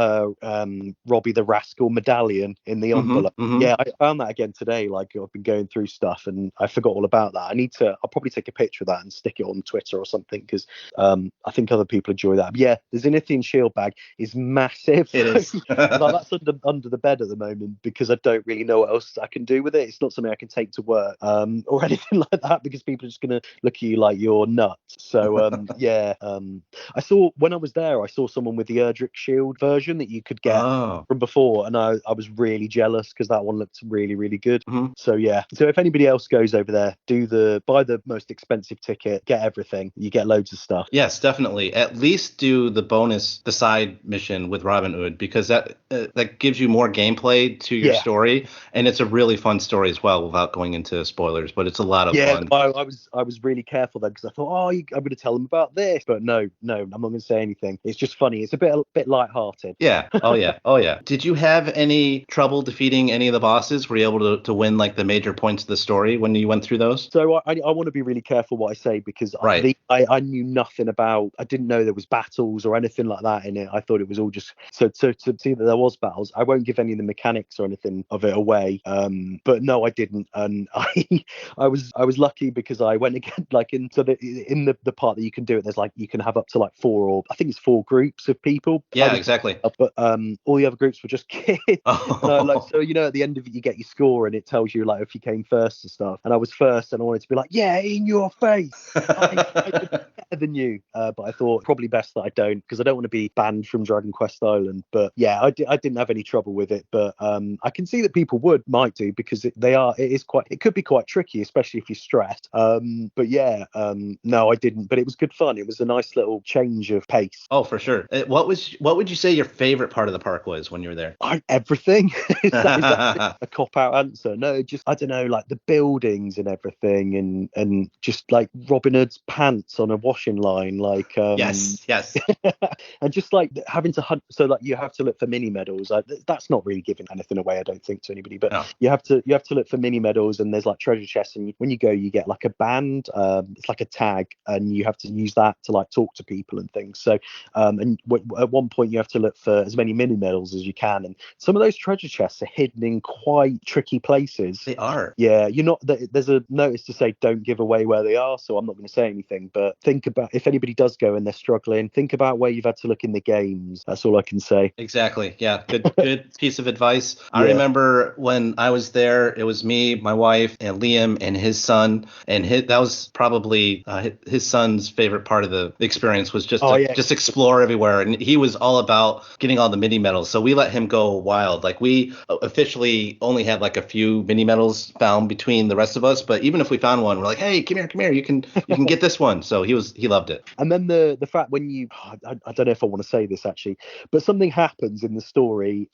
Robbie the Rascal medallion in the envelope. Mm-hmm. Yeah, I found that again today. Like I've been going through stuff and I forgot all about that. I'll probably take a picture of that and stick it on Twitter or something because I think other people enjoy that. But yeah, the Zenithian shield bag is massive. It is. That's under the bed at the moment because I don't really know what else I can do with it. It's not something I can take to work or anything like that because people are just going to look at you like you're nuts. So yeah, I saw when I was there, I saw someone with the Erdrick shield version that you could get from before, and I was really jealous because that one looked really, really good. Mm-hmm. So yeah, so if anybody else goes over there, buy the most expensive ticket, get everything, you get loads of stuff. Yes, definitely. At least do the side mission with Robin Hood because that gives you more gameplay to your story, and it's a really fun story as well without going into spoilers. But it's a lot of fun. I was really careful then because I thought, I'm going to tell them about this, but no, I'm not going to say anything. It's just funny. It's a bit lighthearted. Yeah. Oh yeah. Did you have any trouble defeating any of the bosses? Were you able to win like the major points of the story when you went through those? So I want to be really careful what I say because I knew nothing about. I didn't know there was battles or anything like that in it. I thought it was all just so to see that there was battles. I won't give any of the mechanics or anything of it away. But no, I didn't, and I was lucky because I went again like in the part that you can do it. There's like you can have up to like 4 groups of people. Yeah, exactly. But all the other groups were just kids. So at the end of it you get your score and it tells you like if you came first and stuff. And I was first and I wanted to be like, yeah, in your face. I did better than you. But I thought probably best that I don't because I don't want to be banned from Dragon Quest Island. But yeah, I didn't have any trouble with it. But I can see that people might do because it could be quite tricky, especially if you're stressed. But yeah, no, I didn't. But it was good fun. It was a nice little change of pace. Oh, for sure. What would you say your favorite part of the park was when you were there? Everything. is that a cop-out answer? No, just I don't know, like the buildings and everything, and just like Robin Hood's pants on a washing line, like yes, and just like having to hunt. So like you have to look for mini medals. That's not really giving anything away, I don't think, to anybody. But you have to look for mini medals, and there's like treasure chests, and when you go, you get like a band. It's like a tag, and you have to use that to like talk to people and things. So at one point you have to look for as many mini medals as you can, and some of those treasure chests are hidden in quite tricky places. They are. Yeah, you're not. There's a notice to say don't give away where they are, so I'm not going to say anything. But think about if anybody does go and they're struggling, think about where you've had to look in the games. That's all I can say. Exactly. Yeah. Good piece of advice. I remember when I was there, it was me, my wife, and Liam and his son, and that was probably his son's favorite part of the experience was just explore everywhere, and he was all about getting all the mini medals. So we let him go wild. Like we officially only had like a few mini medals found between the rest of us, but even if we found one, we're like, hey, come here, you can get this one. So he loved it. And then the fact when I don't know if I want to say this actually, but something happens in the story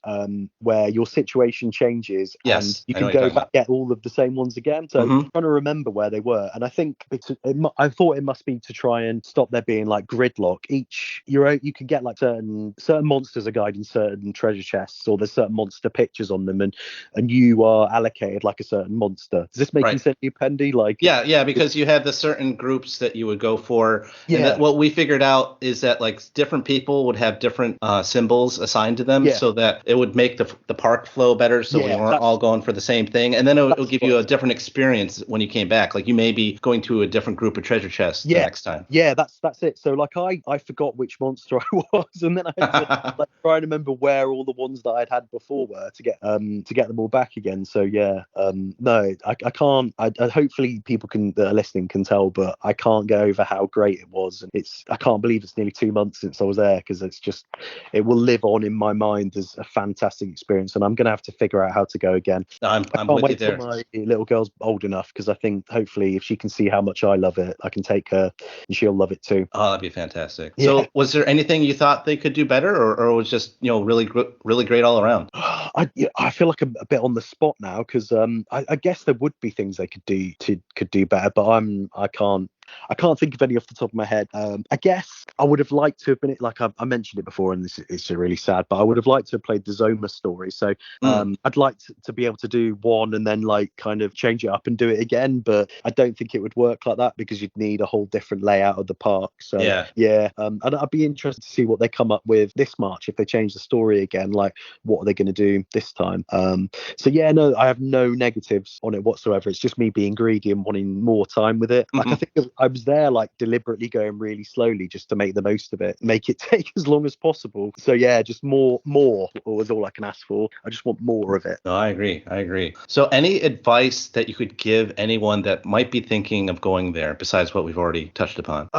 where your situation changes and you can go back get all of the same ones again. So I'm trying to remember where they were, and I think I thought it must be to try and stop there being like gridlock. You can get like certain monsters are guiding certain treasure chests, or there's certain monster pictures on them, and you are allocated like a certain monster. Does this make sense to you, Pendy? Like yeah, because you had the certain groups that you would go for, before. Yeah. And that what we figured out is that like different people would have different symbols assigned to them, so that it would make the park flow better. So we weren't all going for the same thing. And then it'll give you a different experience when you came back. Like you may be going to a different group of treasure chests the next time. Yeah, that's it. So like I forgot which monster I was, and then I had to like try and remember where all the ones that I'd had before were to get them all back again. So yeah, no, I can't. I hopefully people that are listening can tell, but I can't get over how great it was. And I can't believe it's nearly 2 months since I was there, because it will live on in my mind as a fantastic experience, and I'm gonna have to figure out how to go again. I'm can't with wait you there. till my little girl's old enough, because I think hopefully if she can see how much I love it, I can take her and she'll love it too. Oh, that'd be fantastic. Yeah. So was there anything you thought they could do better, or it was just, really great all around? I feel like I'm a bit on the spot now, because I guess there would be things they could do better, but I can't think of any off the top of my head. I guess I would have liked to have been, like I mentioned it before, and it's really sad, but I would have liked to have played the Zoma story. So I'd like to be able to do one and then like kind of change it up and do it again, but I don't think it would work like that, because you'd need a whole different layout of the park. So and I'd be interested to see what they come up with this March if they change the story again. Like, what are they going to do this time? So yeah, no, I have no negatives on it whatsoever. It's just me being greedy and wanting more time with it. Like I think I was there like deliberately going really slowly just to make the most of it, make it take as long as possible. So yeah, just more was all I can ask for. I just want more of it. No, I agree. So any advice that you could give anyone that might be thinking of going there besides what we've already touched upon?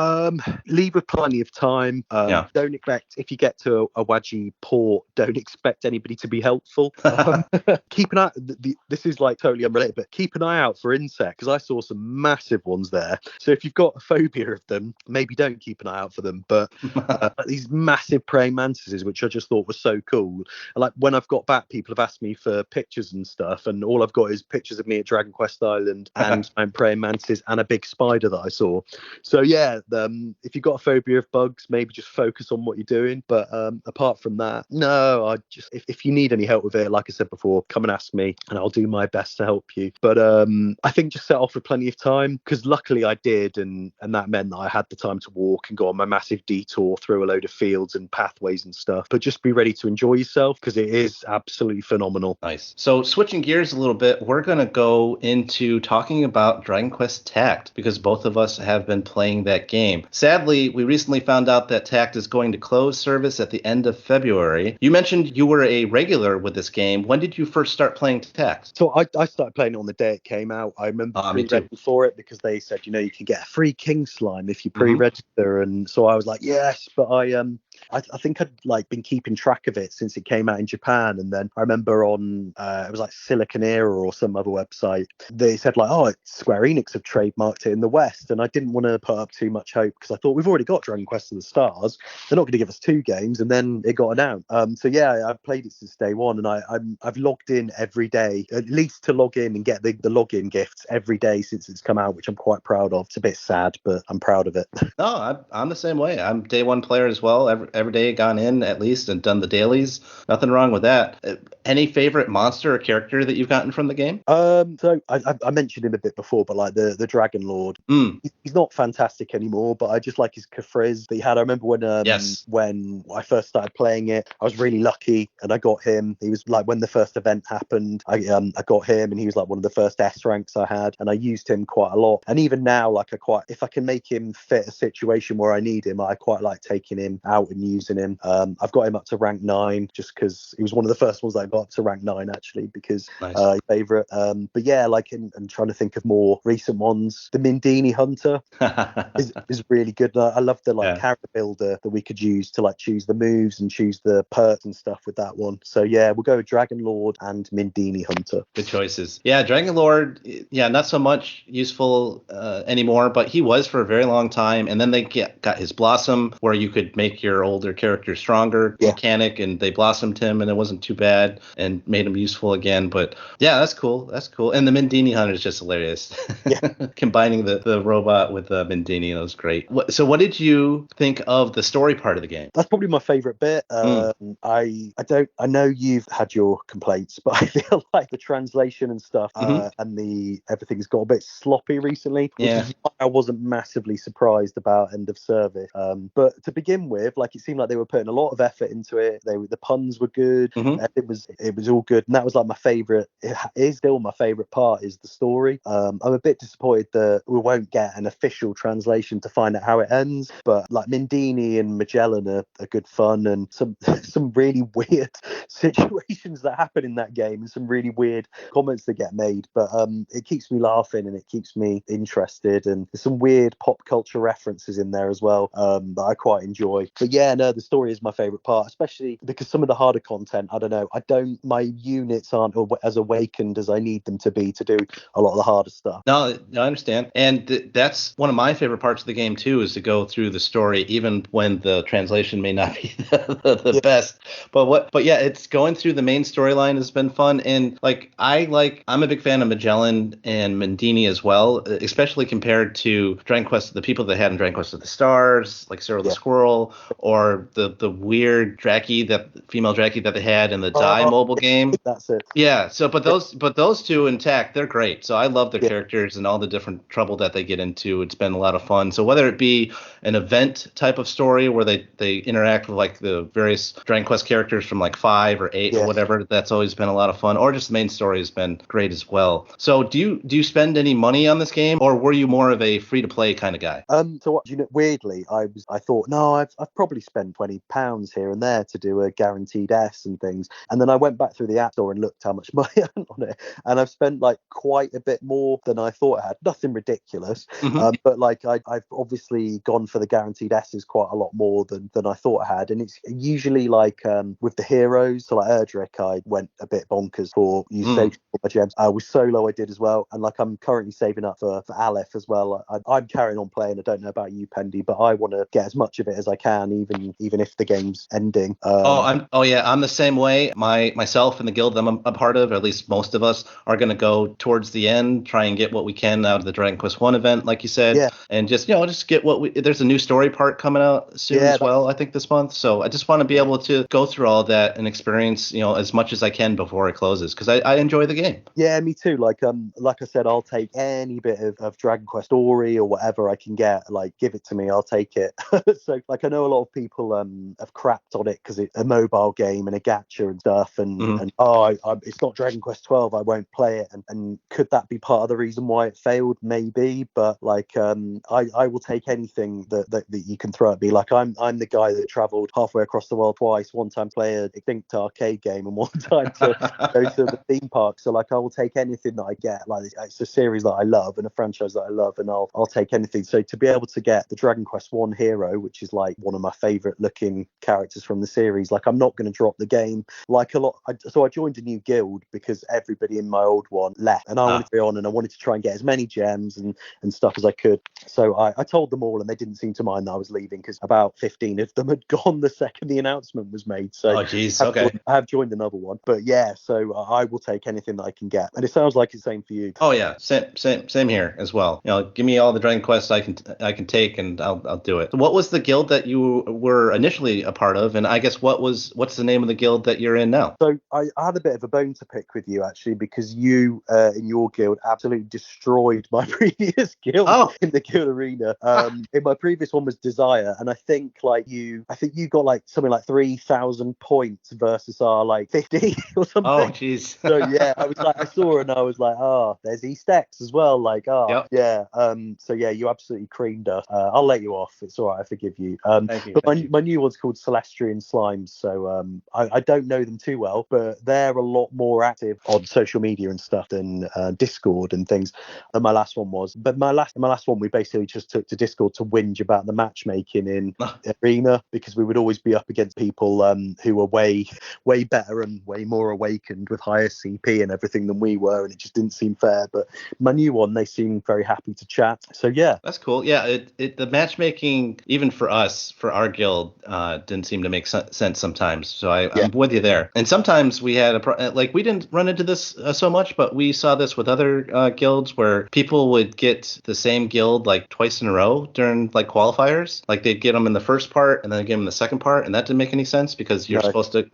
Leave with plenty of time. Don't expect, if you get to a Wadji port, don't expect anybody to be helpful. Keep an eye, this is like totally unrelated, but keep an eye out for insects, because I saw some massive ones there. So if you've got a phobia of them, maybe don't keep an eye out for them. But these massive praying mantises, which I just thought was so cool. And like when I've got back, people have asked me for pictures and stuff, and all I've got is pictures of me at Dragon Quest Island and I'm praying mantises and a big spider that I saw. So yeah, if you've got a phobia of bugs, maybe just focus on what you're doing. But apart from that, no, I just if you need any help with it, like I said before, come and ask me and I'll do my best to help you. But I think just set off with plenty of time, because luckily I did, and that meant that I had the time to walk and go on my massive detour through a load of fields and pathways and stuff. But just be ready to enjoy yourself, because it is absolutely phenomenal. Nice. So switching gears a little bit, we're going to go into talking about Dragon Quest Tact, because both of us have been playing that game. Sadly, we recently found out that Tact is going to close service at the end of February. You mentioned you were a regular with this game. When did you first start playing Tact? So I started playing it on the day it came out. I remember pre-registering for it, because they said, you can get a free king slime if you pre-register. And so I was like, yes, but I think I'd like been keeping track of it since it came out in Japan. And then I remember on it was like Silicon Era or some other website, they said like, oh, Square Enix have trademarked it in the West. And I didn't want to put up too much hope, because I thought we've already got Dragon Quest of the Stars, they're not going to give us 2 games. And then it got announced. So yeah, I've played it since day one, and I've logged in every day, at least to log in and get the login gifts every day since it's come out, which I'm quite proud of. It's a bit sad, but I'm proud of it. No, I'm the same way. I'm day one player as well. Every day gone in at least and done the dailies. Nothing wrong with that. Any favorite monster or character that you've gotten from the game? So I mentioned him a bit before, but like the Dragon Lord, he's not fantastic anymore, but I just like his Kafriz that he had. I remember when I first started playing it, I was really lucky and I got him. He was like, when the first event happened, I got him, and he was like one of the first S ranks I had, and I used him quite a lot. And even now, like if I can make him fit a situation where I need him, I quite like taking him out and using him. I've got him up to rank 9 just because he was one of the first ones that I got up to rank 9 actually, because his favorite. But yeah, like I'm trying to think of more recent ones. The Mindini Hunter is really good. I love the character builder that we could use to like choose the moves and choose the perks and stuff with that one. So yeah, we'll go with Dragon Lord and Mindini Hunter. Good choices. Yeah, Dragon Lord, not so much useful anymore, but he was for a very long time. And then they got his Blossom, where you could make your their older character stronger mechanic, and they blossomed him, and it wasn't too bad, and made him useful again. But yeah, that's cool. That's cool. And the Mendini Hunter is just hilarious. Yeah. Combining the robot with Mendini, that was great. So what did you think of the story part of the game? That's probably my favorite bit. I know you've had your complaints, but I feel like the translation and stuff and everything's got a bit sloppy recently, which is why I wasn't massively surprised about End of Service. But to begin with, like, it seemed like they were putting a lot of effort into it. The puns were good. It was all good, and that was like my favorite. It is still my favorite part, is the story. I'm a bit disappointed that we won't get an official translation to find out how it ends, but like Mindini and Magellan are good fun, and some really weird situations that happen in that game, and some really weird comments that get made, but it keeps me laughing and it keeps me interested, and there's some weird pop culture references in there as well that I quite enjoy. But yeah, no, the story is my favorite part, especially because some of the harder content, I don't know, my units aren't as awakened as I need them to be to do a lot of the harder stuff. No, I understand, and that's one of my favorite parts of the game too, is to go through the story even when the translation may not be the best. But yeah, it's going through the main storyline has been fun, and I'm a big fan of Magellan and Mendini as well, especially compared to Dragon Quest, the people they had in Dragon Quest of the Stars, like Cyril the Squirrel, or the weird female Draki that they had in the Die mobile game. That's it. Yeah. So, but those two intact, they're great. So I love their characters and all the different trouble that they get into. It's been a lot of fun. So whether it be an event type of story where they interact with like the various Dragon Quest characters from like 5 or 8 or whatever, that's always been a lot of fun. Or just the main story has been great as well. So do you spend any money on this game, or were you more of a free to play kind of guy? So what, weirdly, I thought, no, I've probably spent £20 here and there to do a guaranteed S and things, and then I went back through the App Store and looked how much money I had on it, and I've spent like quite a bit more than I thought I had. Nothing ridiculous, but like I've obviously gone for the guaranteed S's quite a lot more than I thought I had, and it's usually like with the heroes, so like Erdrick, I went a bit bonkers for saving all my gems. With Solo I did as well, and like I'm currently saving up for Aleph as well. I'm carrying on playing. I don't know about you, Pendy, but I want to get as much of it as I can, even if the game's ending. I'm the same way. Myself and the guild I'm a part of, or at least most of us, are going to go towards the end, try and get what we can out of the Dragon Quest 1 event, like you said, and just get there's a new story part coming out soon as well, I think this month. So I just want to be able to go through all that and experience, as much as I can before it closes, because I enjoy the game. Yeah, me too. Like I said, I'll take any bit of Dragon Quest story or whatever I can get. Like, give it to me, I'll take it. So like I know a lot of people have crapped on it because it's a mobile game and a gacha and stuff, and it's not Dragon Quest 12, I won't play it, and could that be part of the reason why it failed? Maybe, but like I will take anything that you can throw at me. Like I'm the guy that travelled halfway across the world twice, one time play a extinct arcade game and one time to go to the theme park. So like I will take anything that I get. Like it's a series that I love and a franchise that I love, and I'll take anything. So to be able to get the Dragon Quest 1 hero, which is like one of my favourite looking characters from the series, like I'm not going to drop the game. Like a lot, so I joined a new guild because everybody in my old one left, and I wanted to be on, and I wanted to try and get as many gems and stuff as I could. So I told them all, and they didn't seem to mind that I was leaving, because about 15 of them had gone the second the announcement was made. So I have joined another one. But yeah, so I will take anything that I can get, and it sounds like it's the same for you. Oh yeah, same here as well. Give me all the Dragon Quests I can take, and I'll do it. What was the guild that you were initially a part of, and I guess what's the name of the guild that you're in now? So I had a bit of a bone to pick with you, actually, because you in your guild absolutely destroyed my previous guild in the guild arena. In my previous one was Desire, and I think you got like something like 3,000 points versus our like 50 or something. Oh jeez. So yeah, I was like, I saw her and I was like, there's East X as well. Like, yeah. So yeah, you absolutely creamed us. I'll let you off. It's all right. I forgive you. Thank you. But my new one's called Celestian Slimes. So I don't know them too well, but they're a lot more active on social media and stuff than Discord and things than my last one was. But my last one, we basically just took to Discord to whinge about the matchmaking in arena, because we would always be up against people who were way better and way more awakened with higher CP and everything than we were, and it just didn't seem fair. But my new one, they seem very happy to chat. So yeah, that's cool. Yeah, the matchmaking, even for us, for our guild didn't seem to make sense sometimes. So I'm with you there. And sometimes we had we didn't run into this so much, but we saw this with other guilds where people would get the same guild like twice in a row during like qualifiers. Like they'd get them in the first part and then they'd get them in the second part, and that didn't make any sense because it's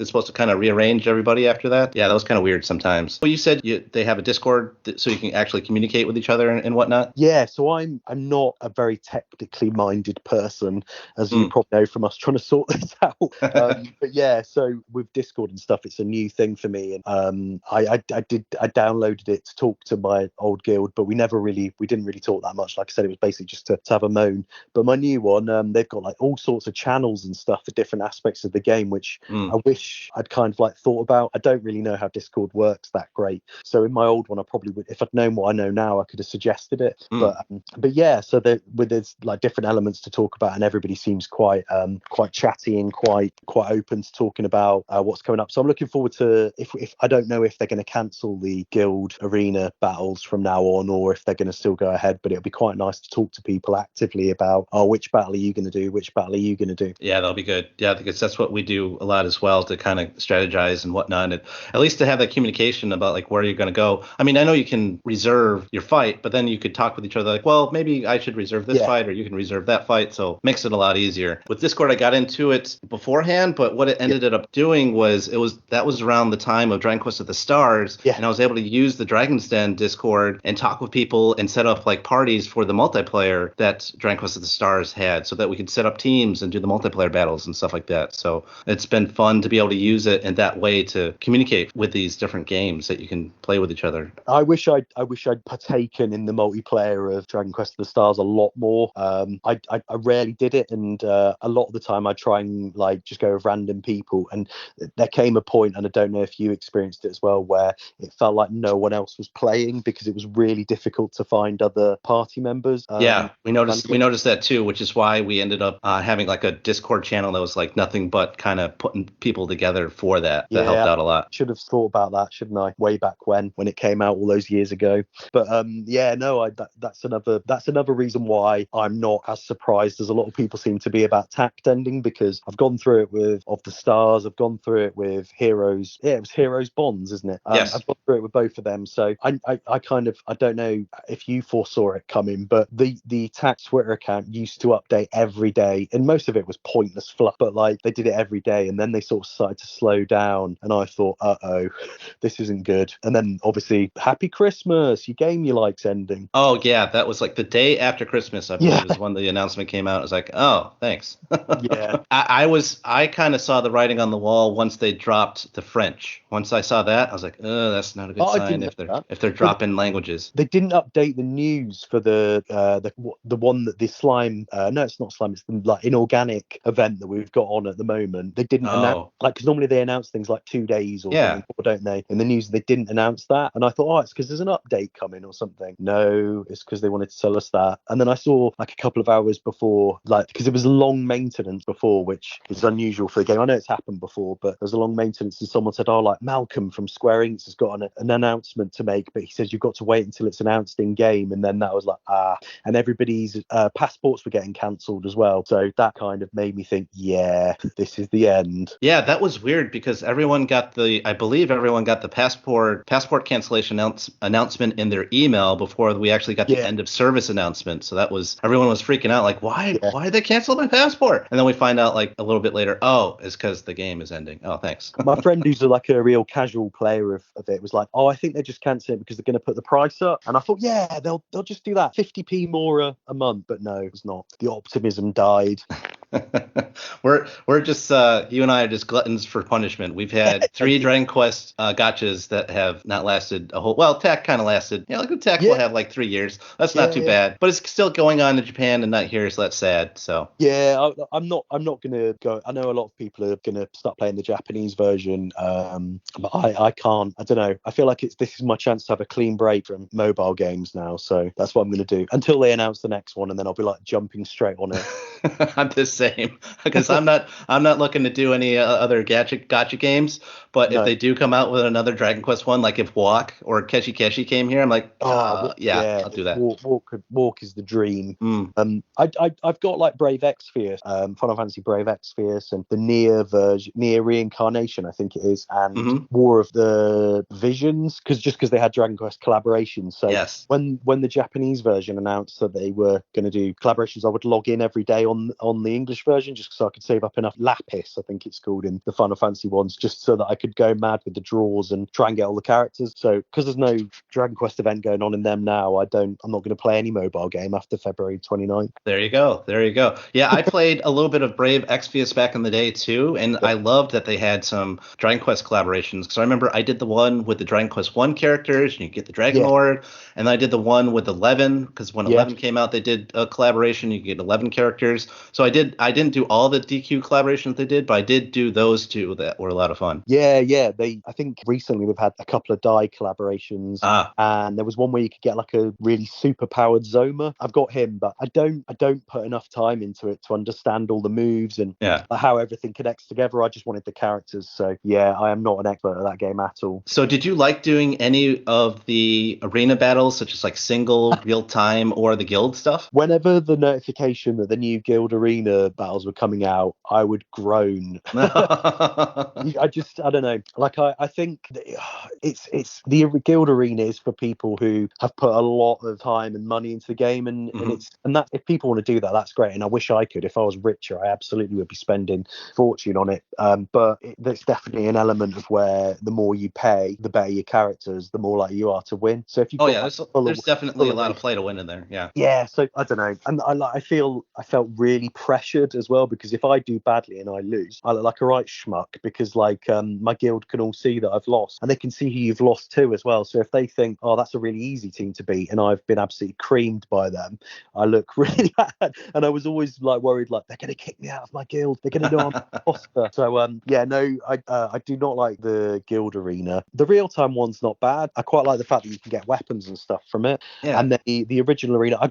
supposed to kind of rearrange everybody after that. Yeah, that was kind of weird sometimes. Well, you said they have a Discord so you can actually communicate with each other and whatnot. Yeah, so I'm not a very technically minded person, as you probably know from us trying to sort this out. But yeah, so with Discord and stuff, it's a new thing for me, and I downloaded it to talk to my old guild, but we didn't really talk that much. Like I said, it was basically just to have a moan. But my new one, they've got like all sorts of channels and stuff for different aspects of the game, which I wish I'd kind of like thought about. I don't really know how Discord works that great, so in my old one I probably would, if I'd known what I know now, I could have suggested it. But yeah, so there's like different elements to talk about, and everybody seems quite chatty and quite open to talking about what's coming up. So I'm looking forward to, if I don't know if they're going to cancel the guild arena battles from now on or if they're going to still go ahead, but it'll be quite nice to talk to people actively about, which battle are you going to do, which battle are you going to do. Yeah, that'll be good. Yeah, because that's what we do a lot as well, to kind of strategize and whatnot, and at least to have that communication about like where you're going to go. I mean, I know you can reserve your fight, but then you could talk with each other like, well, maybe I should reserve this fight, or you can reserve that fight. So makes it a lot easier. With Discord, I got into it beforehand, but what it ended up doing was that was around the time of Dragon Quest of the Stars, and I was able to use the Dragon's Den Discord and talk with people and set up like parties for the multiplayer that Dragon Quest of the Stars had, so that we could set up teams and do the multiplayer battles and stuff like that. So it's been fun to be able to use it in that way to communicate with these different games that you can play with each other. I wish I'd partaken in the multiplayer of Dragon Quest of the Stars a lot more. I rarely did it, and a lot of the time I try and like just go with random people, and there came a point, and I don't know if you experienced it as well, where it felt like no one else was playing because it was really difficult to find other party members. We noticed that too, which is why we ended up having like a Discord channel that was like nothing but kind of putting people together for that. That helped out a lot. Should have thought about that, shouldn't I? Way back when it came out all those years ago. But that's another reason why I'm not as surprised as a lot of people seem to be about Tact ending, because I've gone through it with Of the Stars, I've gone through it with Heroes. Yeah, it was Heroes Bonds, isn't it? Yes. I've gone through it with both of them. So I don't know if you foresaw it coming, but the Tact Twitter account used to update every day, and most of it was pointless fluff, but like they did it every day, and then they sort of started to slow down, and I thought, this isn't good. And then obviously Happy Christmas, your game you like's ending. Oh yeah, that was like the day after Christmas, I believe, is when the announcement came out. I was like, oh, thanks. Yeah. I kind of saw the writing on the wall once they dropped the French. Once I saw that, I was like, that's not a good sign if they're dropping languages. They didn't update the news for the one that the slime. No, it's not slime. It's the like inorganic event that we've got on at the moment. They didn't announce, like, because normally they announce things like 2 days or something, don't they? In the news, they didn't announce that, and I thought, it's because there's an update coming or something. No, it's because they wanted to tell us that. And then I saw like a couple of hours before, like, because it was long maintenance before, which is unusual for the game. I know it's happened before, but there's a long maintenance, and someone said, like Malcolm from Square Enix has got an announcement to make, but he says you've got to wait until it's announced in game. And then that was like, and everybody's passports were getting cancelled as well. So that kind of made me think, this is the end. Yeah, that was weird because I believe everyone got the passport cancellation announcement in their email before we actually got the end of service announcement. So everyone was freaking out, like, why did they cancel my passport? And then we find out like a little bit later, it's because the game is ending. Oh, thanks. My friend who's like a real casual player of it was like, I think they're just cancelling it because they're going to put the price up. And I thought, they'll just do that, 50p more a month. But no, it's not. The optimism died. We're just you and I are just gluttons for punishment. We've had 3 Dragon Quest gotchas that have not lasted a whole. Well, Tact kind of lasted. Yeah, like Tact will have like 3 years. That's not too bad. But it's still going on in Japan and not here, so that's sad. So I'm not gonna go. I know a lot of people are gonna start playing the Japanese version, but I can't. I don't know. I feel like this is my chance to have a clean break from mobile games now. So that's what I'm gonna do until they announce the next one, and then I'll be like jumping straight on it. I'm the same because I'm not looking to do any other gotcha games. But if No. they do come out with another Dragon Quest one, like if Walk or Keshi Keshi came here, I'm like, yeah, I'll do that. Walk is the dream. Mm. I've got like Brave Exvius, Final Fantasy Brave Exvius, and the Nier version, Nier Reincarnation, I think it is, and War of the Visions, because they had Dragon Quest collaborations. So yes. when the Japanese version announced that they were going to do collaborations, I would log in every day on the English version just so I could save up enough lapis, I think it's called in the Final Fantasy ones, just so that I could go mad with the draws and try and get all the characters. So because there's no Dragon Quest event going on in them now, I'm not going to play any mobile game after February 29th. There you go. Yeah, I played a little bit of Brave Exvius back in the day too, and I loved that they had some Dragon Quest collaborations, because I remember I did the one with the Dragon Quest 1 characters, and you get the Dragon Lord, and I did the one with 11, because when 11 came out, they did a collaboration, you get 11 characters. So I didn't do all the DQ collaborations they did, but I did do those two that were a lot of fun. Yeah. I think recently we've had a couple of Dai collaborations, and there was one where you could get like a really super powered Zoma. I've got him, but I don't put enough time into it to understand all the moves and how everything connects together. I just wanted the characters. So yeah, I am not an expert at that game at all. So did you like doing any of the arena battles, such as like single, real time, or the guild stuff? Whenever the notification that the new guild arena battles were coming out, I would groan. I don't know. Like I think it's the guild arena is for people who have put a lot of time and money into the game, and that if people want to do that, that's great. And I wish I could. If I was richer, I absolutely would be spending fortune on it. But there's definitely an element of where the more you pay, the better your characters, the more likely you are to win. So if you there's definitely a lot of play to win in there. Yeah. So I don't know, and I felt really pressured as well, because if I do badly and I lose, I look like a right schmuck, because like my guild can all see that I've lost, and they can see who you've lost to as well. So if they think, oh, that's a really easy team to beat, and I've been absolutely creamed by them, I look really bad. And I was always like worried, like they're going to kick me out of my guild, they're going to know I'm an imposter. So I do not like the guild arena. The real time one's not bad. I quite like the fact that you can get weapons and stuff from it. And then the original arena, so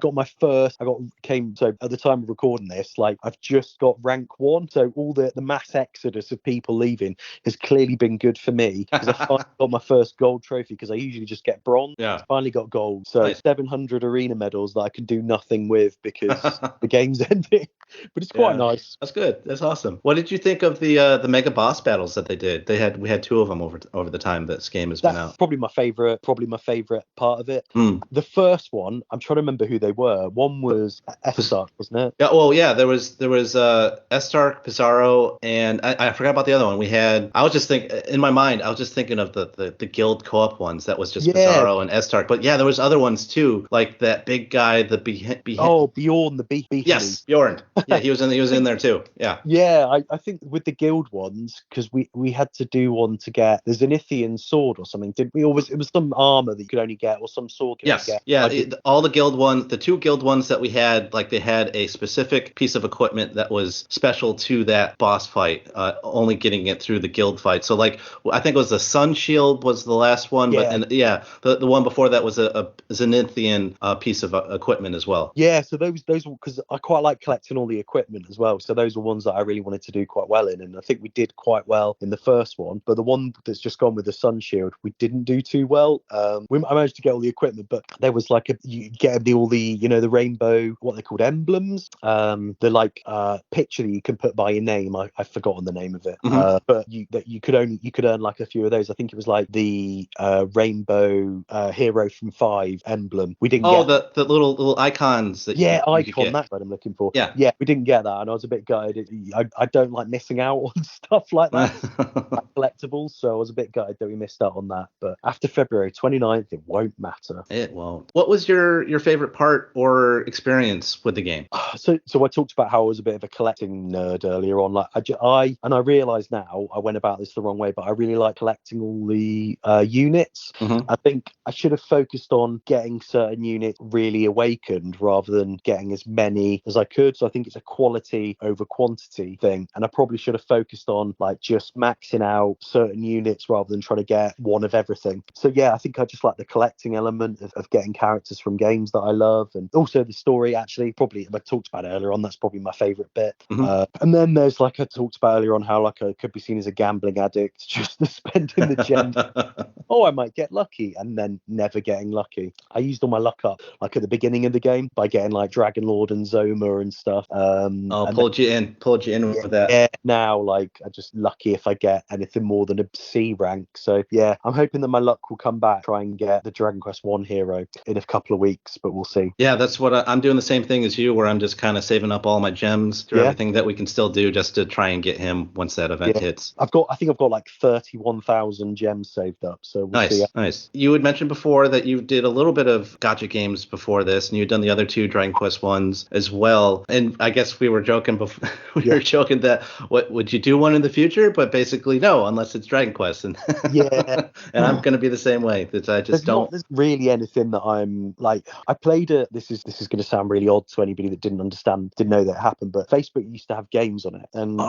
at the time of recording this, like I've just got rank 1, so all the mass exodus of people leaving has clearly been good for me, because I finally got my first gold trophy, because I usually just get bronze. I finally got gold, so nice. 700 arena medals that I can do nothing with because the game's ending. But it's quite nice. That's good. That's awesome. What did you think of the mega boss battles that they did? We had 2 of them over the time this game has been out. Probably my favorite part of it. The first one, I'm trying to remember who they were. One was Estark, wasn't it? Yeah. Well, yeah. There was Estark, Pizarro, and I forgot about the other one. I was just thinking of the guild co-op ones. That was just Pizarro and Estark. But yeah, there was other ones too, like that big guy, Bjorn the Behemoth. Yes, Bjorn. Yeah, he was in there too. Yeah. Yeah, I think with the guild ones, because we had to do one to get the Zenithian sword or something, didn't we? It was some armor that you could only get, or some sword you could get. Yeah, all the guild ones, the 2 guild ones that we had, like they had a specific piece of equipment that was special to that boss fight, only getting it through the guild fight. So like I think it was the Sun Shield was the last one, the one before that was a Zenithian piece of equipment as well. Yeah, so those because I quite like collecting all the equipment as well. So those were ones that I really wanted to do quite well in, and I think we did quite well in the first one. But the one that's just gone with the Sun Shield, we didn't do too well. I managed to get all the equipment, but there was like you get all the the rainbow, what they're called, emblems, the like picture that you can put by your name. I've forgotten the name of it, but you could earn like a few of those. I think it was like the rainbow hero from 5 emblem. We didn't get the little icons that icon, that's what I'm looking for. Yeah, we didn't get that, and I was a bit gutted. I don't like missing out on stuff like that, like collectibles, so I was a bit gutted that we missed out on that. But after February 29th, it won't matter. It won't. What was your favorite part or experience with the game? So I talked about how I was a bit of a collecting nerd earlier on. Like I realize now I went about this the wrong way, but I really like collecting all the units. I think I should have focused on getting certain units really awakened rather than getting as many as I could. So I think it's a quality over quantity thing, and I probably should have focused on like just maxing out certain units rather than trying to get one of everything. So yeah, I think I just like the collecting element of getting characters from games that I love, and also the story. Actually, probably I talked about it earlier on. That's probably my favourite bit. Mhm. And then there's, like I talked about earlier on, how like I could be seen as a gambling addict, just spending the gems. Oh, I might get lucky, and then never getting lucky. I used all my luck up like at the beginning of the game by getting like Dragon Lord and Zoma and stuff. Pulled you in with that. Yeah, now like I'm just lucky if I get anything more than a C rank. So yeah, I'm hoping that my luck will come back. Try and get the Dragon Quest 1 hero in a couple of weeks, but we'll see. Yeah, that's what I'm doing, the same thing as you, where I'm just kind of saving up all my gems through everything that we can still do just to try and get him once that event hits. I think I've got like 31,000 gems saved up, so we'll see. Nice. You had mentioned before that you did a little bit of gacha games before this, and you'd done the other 2 Dragon Quest ones as well. And I guess we were joking before. Were joking that what would you do one in the future? But basically, no, unless it's Dragon Quest. And and I'm going to be the same way. That I just there's really anything that I'm like. I played it. This is going to sound really odd to anybody that didn't know that it happened. But Facebook used to have games on it, and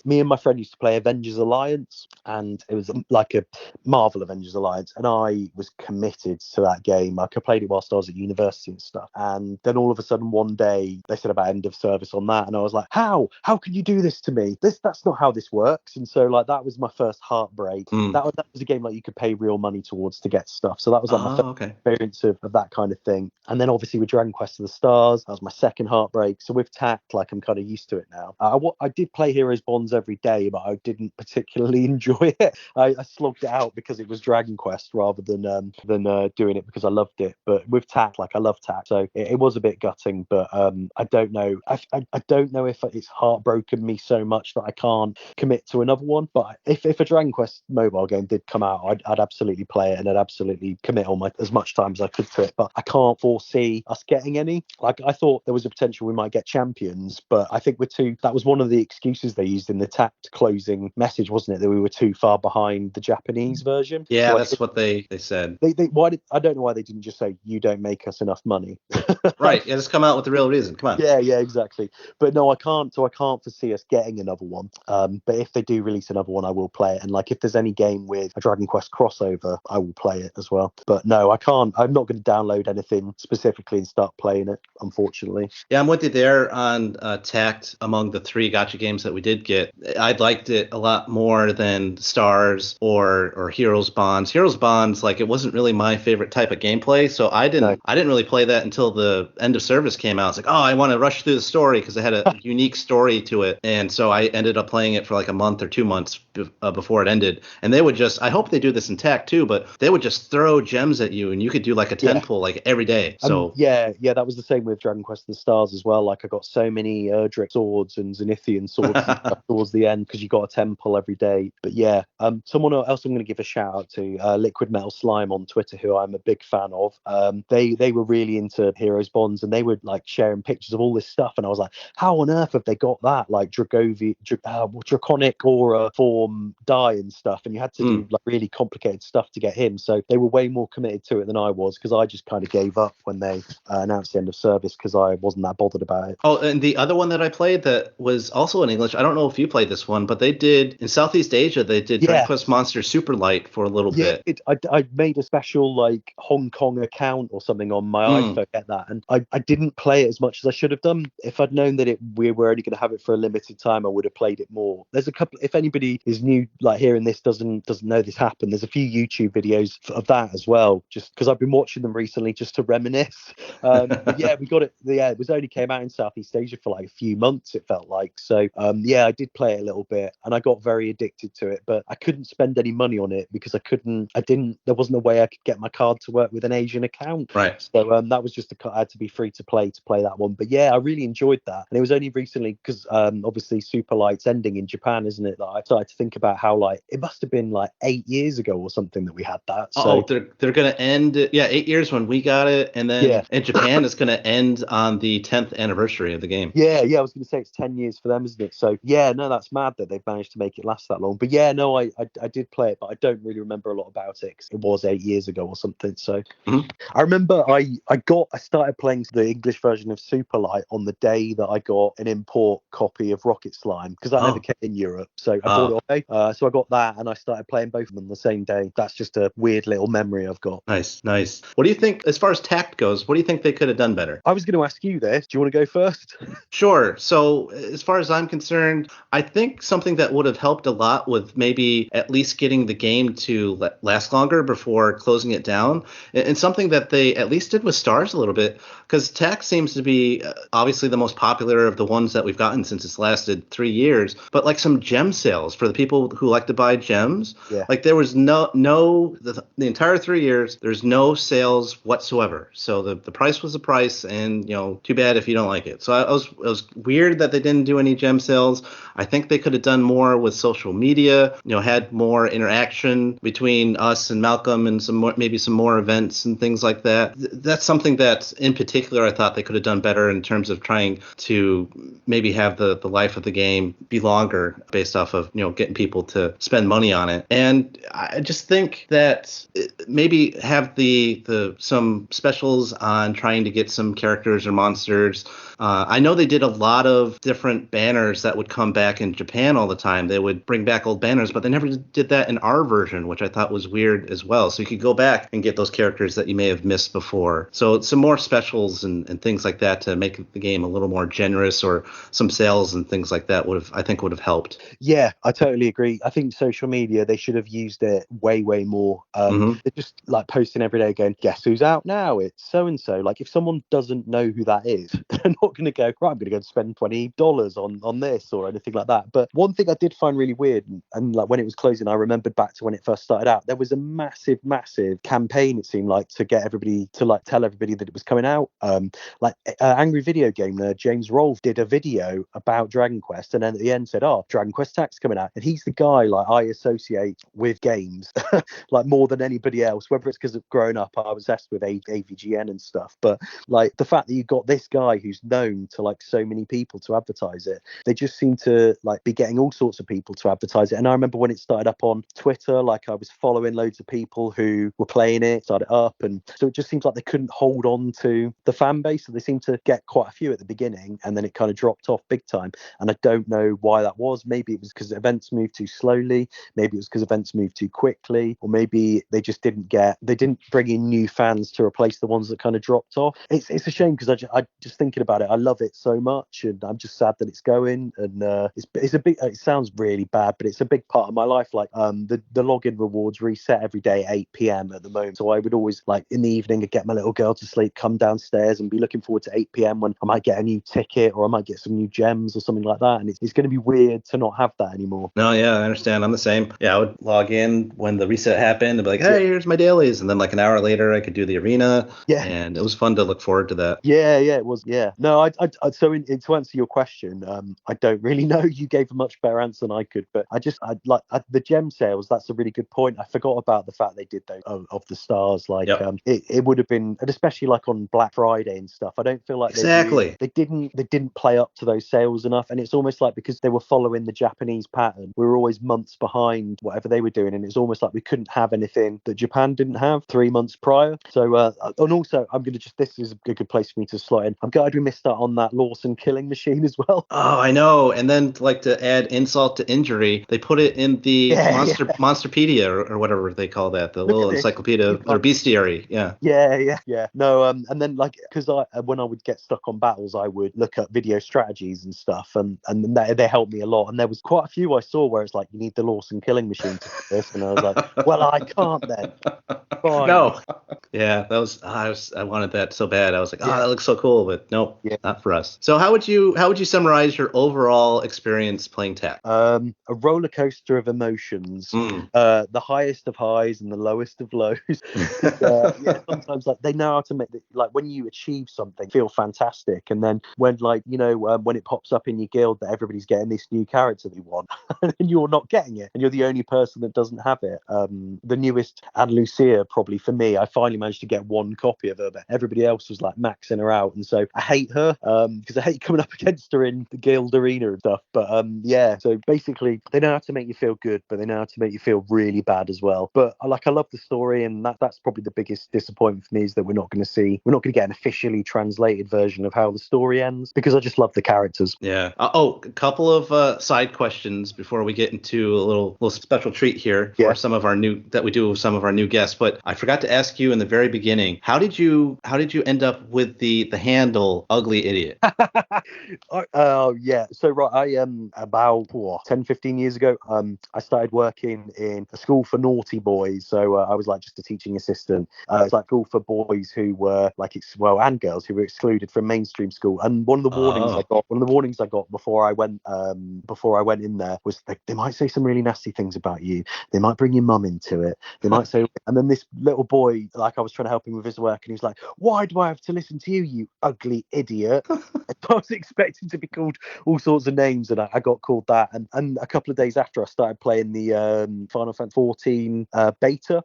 me and my friend used to play Avengers Alliance, and it was like a Marvel Avengers Alliance, and I was committed to that game. Like I played it whilst I was at university and stuff, and then all of a sudden one day they said about end of service on that, and I was like, how can you do this to me? That's not how this works. And so like that was my first heartbreak. That was a game like you could pay real money towards to get stuff, so that was like my first experience of that kind of thing. And then obviously with Dragon Quest of the Stars, that was my second heartbreak. So with Tact, like I'm kind of used to it now. I did play Heroes Bonds every day, but I didn't particularly enjoy it. I slogged it out because it was Dragon Quest rather than doing it because I loved it. But with Tact, like I love Tact, so it was a bit gutting. But I don't know. I don't know if it's heartbroken me so much that I can't commit to another one. But if a Dragon Quest mobile game did come out, I'd absolutely play it, and I'd absolutely commit as much time as I could to it. But I can't foresee us getting any. Like I thought there was a potential we might get Champions, but I think that was one of the excuses they used in the Tact closing message, wasn't it? That we were too far behind the Japanese version. Yeah, so that's what they said. I don't know why they didn't just say, you don't make us enough money. Right. Yeah, just come out with the real reason. Come on. Yeah, exactly. But no, I can't foresee us getting another one. But if they do release another one, I will play it. And like if there's any game with a Dragon Quest crossover, I will play it as well. But no, I can't. I'm not going to download anything specifically and start playing it, unfortunately. Yeah, I'm with you there on Tact. Among the 3 gacha games that we did get, I liked it a lot more than Stars or Heroes Bonds. Heroes Bonds, like it wasn't really my favorite type of gameplay, so I didn't really play that until the end of service came out. It's like, I want to rush through the story because it had a unique story to it, and so I ended up playing it for like a month or 2 months before it ended. And they would just, I hope they do this in Tact too, but they would just throw gems at you, and you could do like a 10 pull like every day. So that was the same with Dragon Quest of the Stars as well. Like I got so many Erdrick swords and Zenithian swords towards the end because you got a 10 pull every day. But yeah, someone else I'm going to give a shout out to, Liquid Metal Slime on Twitter, who I'm a big fan of. They were really into Heroes Bonds, and they were like sharing pictures of all this stuff, and I was like, how on earth have they got that? Like Draconic Aura form die and stuff, and you had to do like really complicated stuff to get him. So they were way more committed to it than I was, because I just kind of gave up when they announced the end of service because I wasn't that bothered about it. Oh, and the other one that I played that was also in English, I don't know if you played this one, but they did in Southeast Asia, they did Dragon Quest Monster Super Light for a little bit. I made a special like Hong Kong account or something on my iPhone, get that, and I didn't play it as much as I should have done. If I'd known that we were only going to have it for a limited time, I would have played it more. There's a couple, if anybody is new, like hearing this doesn't know this happened, there's a few YouTube videos of that as well, just because I've been watching them recently just to reminisce. But yeah, we got it. Yeah, it was only came out in Southeast Asia for like a few months, it felt like. So yeah, I did play it a little bit, and I got very addicted to it, but I couldn't spend any money on it because there wasn't a way I could get my card to work with an Asian account. Right. So that was just I had to be free to play that one. But yeah, I really enjoyed that. And it was only recently, because obviously Super Light's ending in Japan, isn't it, that I started to think about how like it must have been like 8 years ago or something that we had that. So they're going to end 8 years when we got it, and then in Japan it's going to end on the 10th anniversary of the game. Yeah, I was going to say it's 10 years for them, isn't it? So yeah, no, that's mad that they've managed to make it last that long. But yeah, no, I did play it, but I don't really remember a lot about it because it was 8 years ago or something. So I remember I started playing the English version of Super Light on the day that I got an import copy of Rocket Slime, because that never came in Europe. So I bought it away. So I got that, and I started playing both of them the same day. That's just a weird little memory I've got. Nice. What do you think, as far as Tact goes, what do you think they could have done better? I was going to ask you this. Do you want to go first? Sure. So, as far as I'm concerned, I think something that would have helped a lot with maybe at least getting the game to last longer before closing it down, and something that they at least did with Stars a little bit, because Tact seems to be obviously the most popular of the ones that we've gotten since it's lasted 3 years, but like some gem sales for the people who like to buy gems. Yeah. Like there was the entire 3 years, there's no sales whatsoever. So the price was the price, and too bad if you don't like it. So it was weird that they didn't do any gem sales. I think they could have done more with social media, had more interaction between us and Malcolm, and maybe some more events and things like that. That's something that in particular I thought they could have done better in terms of trying to maybe have the life of the game be longer based off of getting people to spend money on it. And I just think that maybe have some specials on trying to get some characters or monsters. I know they did a lot of different banners that would come back in Japan all the time. They would bring back old banners, but they never did that in our version, which I thought was weird as well. So you could go back and get those characters that you may have missed before. So some more specials and things like that to make the game a little more generous, or some sales and things like that would have helped. Yeah, I totally agree. I think social media, they should have used it way more. They're just like posting every day going, guess who's out now? It's so and so. Like if someone doesn't know who that is, they're not going to go, right, I'm going to go spend $20 on this or anything like that. But one thing I did find really weird, and like when it was closing, I remembered back to when it first started out, there was a massive campaign, it seemed like, to get everybody to like tell everybody that it was coming out. Angry Video Gamer, James Rolfe, did a video about Dragon Quest, and then at the end said, Dragon Quest Tact's coming out. And he's the guy like I associate with games like more than anybody else, whether it's because of growing up, I was obsessed with AVGN and stuff. But like the fact that you got this guy who's known to like so many people to advertise it, they just seem to like be getting all sorts of people to advertise it. And I remember when it started up on Twitter, like I was following loads of people who were playing it, started up, and so it just seems like they couldn't hold on to the fan base. So they seemed to get quite a few at the beginning, and then it kind of dropped off big time. And I don't know why that was. Maybe it was because events moved too slowly, maybe it was because events moved too quickly, or maybe they just didn't bring in new fans to replace the ones that kind of dropped off. It's a shame, because I just thinking about it, I love it so much, and I'm just sad that it's going. And it's a big, it sounds really bad, but it's a big part of my life. Like the login rewards reset every day at 8 p.m. at the moment, so I would always, like in the evening, I'd get my little girl to sleep, come downstairs and be looking forward to 8 p.m. when I might get a new ticket, or I might get some new gems or something like that. And it's going to be weird to not have that anymore. No, yeah, I understand. I'm the same. Yeah, I would log in when the reset happened and be like, hey, here's my dailies. And then like an hour later, I could do the arena. Yeah. And it was fun to look forward to that. Yeah, it was. Yeah. No, I so to answer your question, I don't really know. You gave a much better answer than I could, but the gem sales. That's a really good point. I forgot about the fact they did those of the stars. Like, it would have been, and especially like on Black Friday and stuff. I don't feel like they didn't play up to those sales enough. And it's almost like because they were following the Japanese pattern, we were always months behind whatever they were doing, and it's almost like we couldn't have anything that Japan didn't have 3 months prior. So and also this is a good place for me to slot in. I'm glad we missed out on that Lawson killing machine as well. Oh, I know. And then like to add insult to injury, they put it in the Monsterpedia or whatever they call that, the little encyclopedia or bestiary. Yeah. No, and then like because when I would get stuck on battles, I would look up video strategies and stuff, and they helped me a lot. And there was quite a few I saw where it's like, you need the Lawson killing machine to do this, and I was like, well, I can't then. Fine. No. Yeah, I wanted that so bad. I was like, that looks so cool, but nope, not for us. So how would you summarize your overall experience playing Tact? A roller coaster of emotions, the highest of highs and the lowest of lows. Sometimes like they know how to make like when you achieve something feel fantastic, and then when when it pops up in your guild that everybody's getting this new character they want, and you're not getting it, and you're the only person that doesn't have it. The newest Anne Lucia, probably for me, I finally managed to get one copy of her, but everybody else was like maxing her out, and so I hate her because I hate coming up against her in the guild arena and stuff. But so basically they know how to make you feel good, but they know how to make you feel really bad as well. But I love the story, and that's probably the biggest disappointment for me, is that we're not going to get an officially translated version of how the story ends, because I just love the characters. Yeah. A couple of side questions before we get into a little special treat here for some of our new guests. But I forgot to ask you in the very beginning, how did you end up with the handle Ugly Idiot? Oh yeah. So right, I about 10-15 years ago, I started working in a school for naughty boys. So I was like just a teaching assistant. It's like school for boys who were like and girls who were excluded from mainstream school. And one of the warnings I got before I went in there was they might say some really nasty things about you. They might bring your mum into it. They might say, and then this little boy, like I was trying to help him with his work, and he was like, "Why do I have to listen to you, you ugly idiot?" I was expecting to be called all sorts of names, and I got called that. And a couple of days after, I started playing the Final Fantasy 14 beta.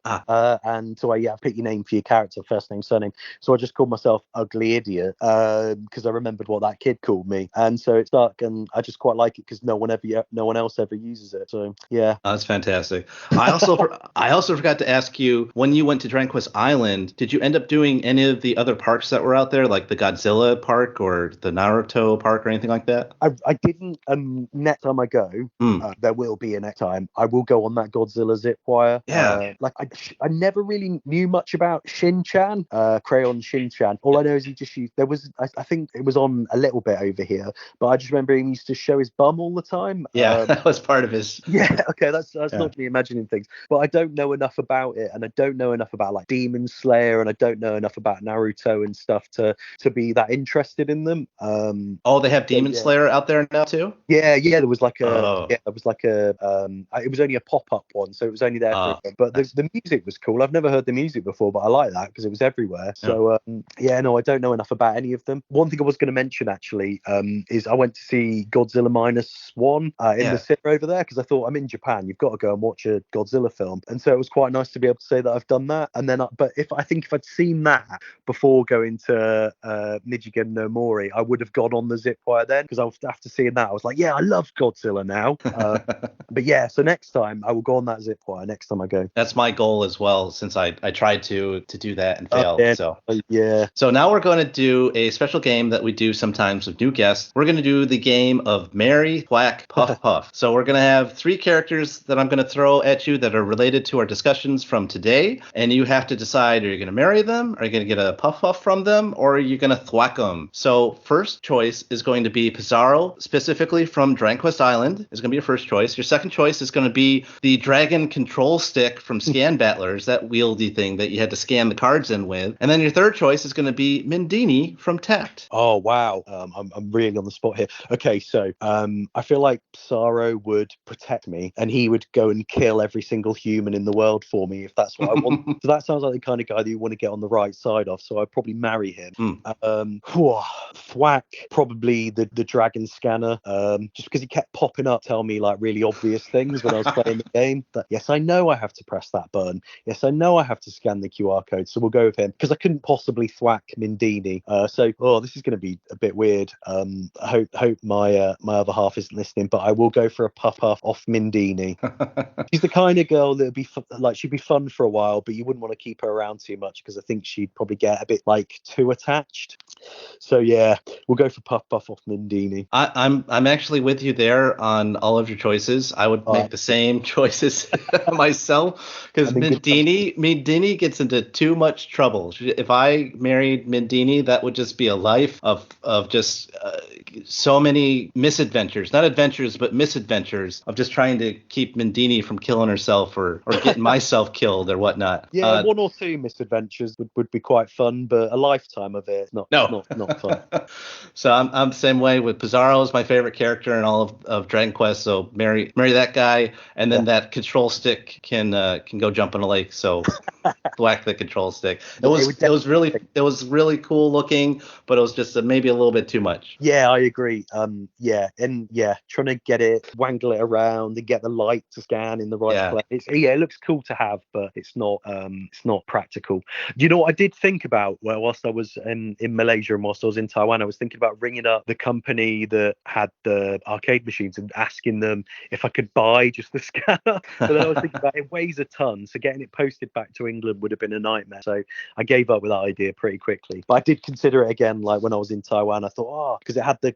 And so I picked your name for your character, first name, surname. So I just called myself Ugly Idiot because I remembered what that kid called me, and so it stuck. And I just quite like it because no one else ever uses it. So yeah, that's fantastic. I also forgot to ask you, when you went to Dragon Quest Island, did you end up doing any of the other parks that were out there, like the Godzilla park or the Naruto park or anything like that? I didn't. Next time I go, there will be a next time. I will go on that Godzilla zip wire. Yeah. I never really knew much about Shin-chan, Crayon Shin-chan. All I know is he just used. There was, I think it was on a little bit over here, but I just remember he used to show his bum all the time. Yeah, that was part of his. Yeah. Okay, that's not me imagining things, but I don't know enough about it, and I don't know enough about like Demon Slayer, and I don't know enough about Naruto and stuff to be that interested in them. They have Demon Slayer out there now too? Yeah, there was like it was only a pop-up one, so it was only there for a bit. But the music was cool. I've never heard the music before, but I like that because it was everywhere. So no, I don't know enough about any of them. One thing I was going to mention actually is I went to see Godzilla -1 in the cinema over there because I thought, I'm in Japan, you've got to go and watch a Godzilla film, and so it was quite nice to be able to say that I've done that. And then but if I'd seen that before going to Nijigen no Mori, I would have gone on the zip wire then, because after seeing that I was like, yeah, I love Godzilla now. But yeah, so next time I will go on that zip wire next time I go. That's my goal as well, since I tried to do that and failed. So now we're going to do a special game that we do sometimes with new guests. We're going to do the game of Marry, Thwack, Puff, Puff. So we're going to have 3 characters that I'm going to throw at you that are related to our discussions from today, and you have to decide, are you going to marry them, are you going to get a puff puff from them, or are you going to thwack them? So first choice is going to be Pizarro, specifically from Dragon Quest Island, is going to be your first choice. Your second choice is going to be the dragon control stick from Scan Battlers, that wieldy thing that you had to scan the cards in with. And then your third choice is going to be Mindini from Tact. Oh, wow. I'm really on the spot here. Okay, so I feel like Pizarro would protect me, and he would go and kill every single human in the world for me if that's what I want. So that sounds like the kind of guy that you want to get on the right side of, so I'd probably marry him. Thwack, probably the dragon scanner, just because he kept popping up, telling me like really obvious things when I was playing the game. That yes, I know I have to press that button. Yes, I know I have to scan the QR code. So we'll go with him because I couldn't possibly thwack Mindini. This is going to be a bit weird. I hope my other half isn't listening, but I will go for a puff off Mindini. She's the kind of girl that would be she'd be fun for a while, but you wouldn't want to keep her around too much because I think she'd probably get a bit like too attached. So yeah, we'll go for puff off Mindini. I'm actually with you there on all of your choices. I would make the same choices myself, because Mindini gets into too much trouble. If I married Mindini, that would just be a life of just so many misadventures, not adventures, but misadventures of just trying to keep Mindini from killing herself or getting myself killed or whatnot. Yeah, 1 or 2 misadventures would be quite fun, but a lifetime of it, not fun. So I'm the same way with Pizarro. Is my favorite character in all of Dragon Quest. So marry that guy, and then that control stick can go jump in a lake. So whack the control stick. It was really cool looking, but it was just maybe a little bit too much. Yeah, I agree. Trying to get it, wangle it around, and get the light to scan in the right place. It looks cool to have, but it's not practical. You know what I did think about whilst I was in Malaysia and whilst I was in Taiwan? I was thinking about ringing up the company that had the arcade machines and asking them if I could buy just the scanner. But then I was thinking about it weighs a ton, so getting it posted back to England would have been a nightmare. So I gave up with that idea pretty quickly. But I did consider it again, like when I was in Taiwan. I thought, because it had the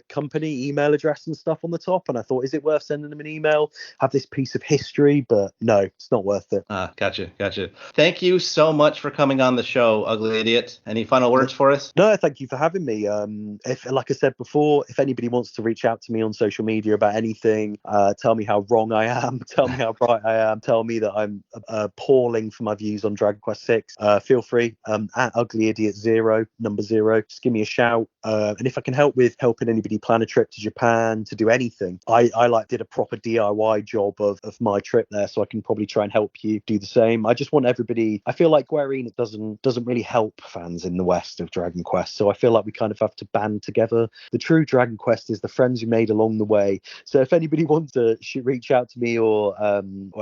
company email address and stuff on the top, and I thought, is it worth sending them an email? Have this piece of history, but no, it's not worth it. Gotcha. Thank you so much for coming on the show, Ugly Idiot. Any final words for us? No, thank you for having me. If, like I said before, if anybody wants to reach out to me on social media about anything, tell me how wrong I am, tell me how right I am, tell me that I'm appalling for my views on Dragon Quest 6, feel free. At UglyIdiot 0. Just give me a shout. And if I can help with helping anybody plan a trip to Japan, to do anything, I did a proper DIY job of my trip there, so I can probably try and help you do the same. I just want everybody. I feel like Square Enix doesn't really help fans in the West of Dragon Quest, so I feel like we kind of have to band together. The true Dragon Quest is the friends you made along the way. So if anybody wants to reach out to me or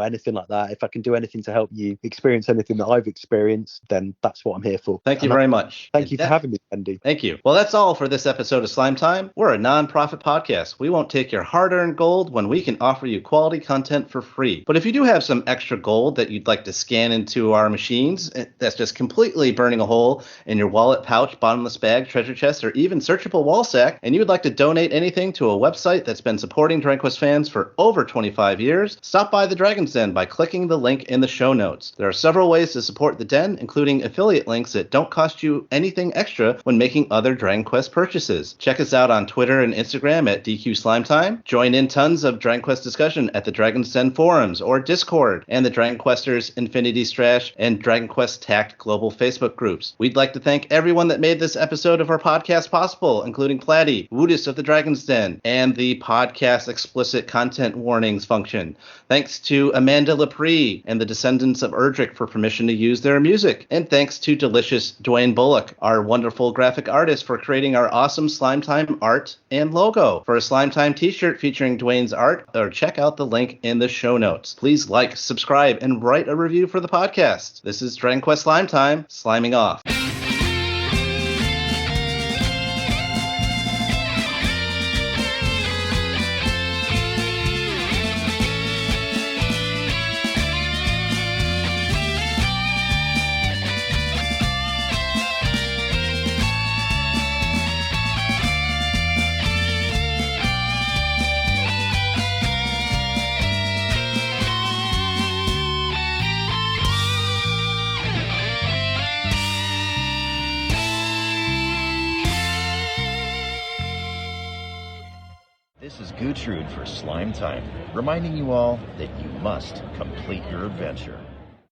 anything like that, if I can do anything to help you experience anything that I've experienced, then that's what I'm here for. Thank you very much. Thank you for having me, Pendy. Thank you. Well, that's all for this episode of Slime Time. We're a non-profit podcast. We won't take your hard-earned gold when we can offer you quality content for free. But if you do have some extra gold that you'd like to scan into our machines, that's just completely burning a hole in your wallet, pouch, bottomless bag, treasure chest, or even searchable wall sack, and you would like to donate anything to a website that's been supporting Dragon Quest fans for over 25 years, stop by the Dragon's Den by clicking the link in the show notes. There are several ways to support the Den, including affiliate links that don't cost you anything extra when making other Dragon Quest purchases. Check us out on Twitter and Instagram at DQ Slime Time. Join in tons of Dragon Quest discussion at the Dragon's Den forums or Discord and the Dragon Questers Infinity Strash and Dragon Quest Tact Global Facebook groups. We'd like to thank everyone that made this episode of our podcast possible, including Platy, Woodus of the Dragon's Den, and the podcast explicit content warnings function. Thanks to Amanda Lepre and the Descendants of Erdrick for permission to use their music. And thanks to Delicious Dwayne Bullock, our wonderful graphic artist, for creating our awesome Slime Time art and logo. For a Slime Time t-shirt featuring Dwayne's art, or check out the link in the show notes. Please like, subscribe, and write a review for the podcast. This is Dragon Quest Slime Time, sliming off. This is Gertrude for Slime Time, reminding you all that you must complete your adventure.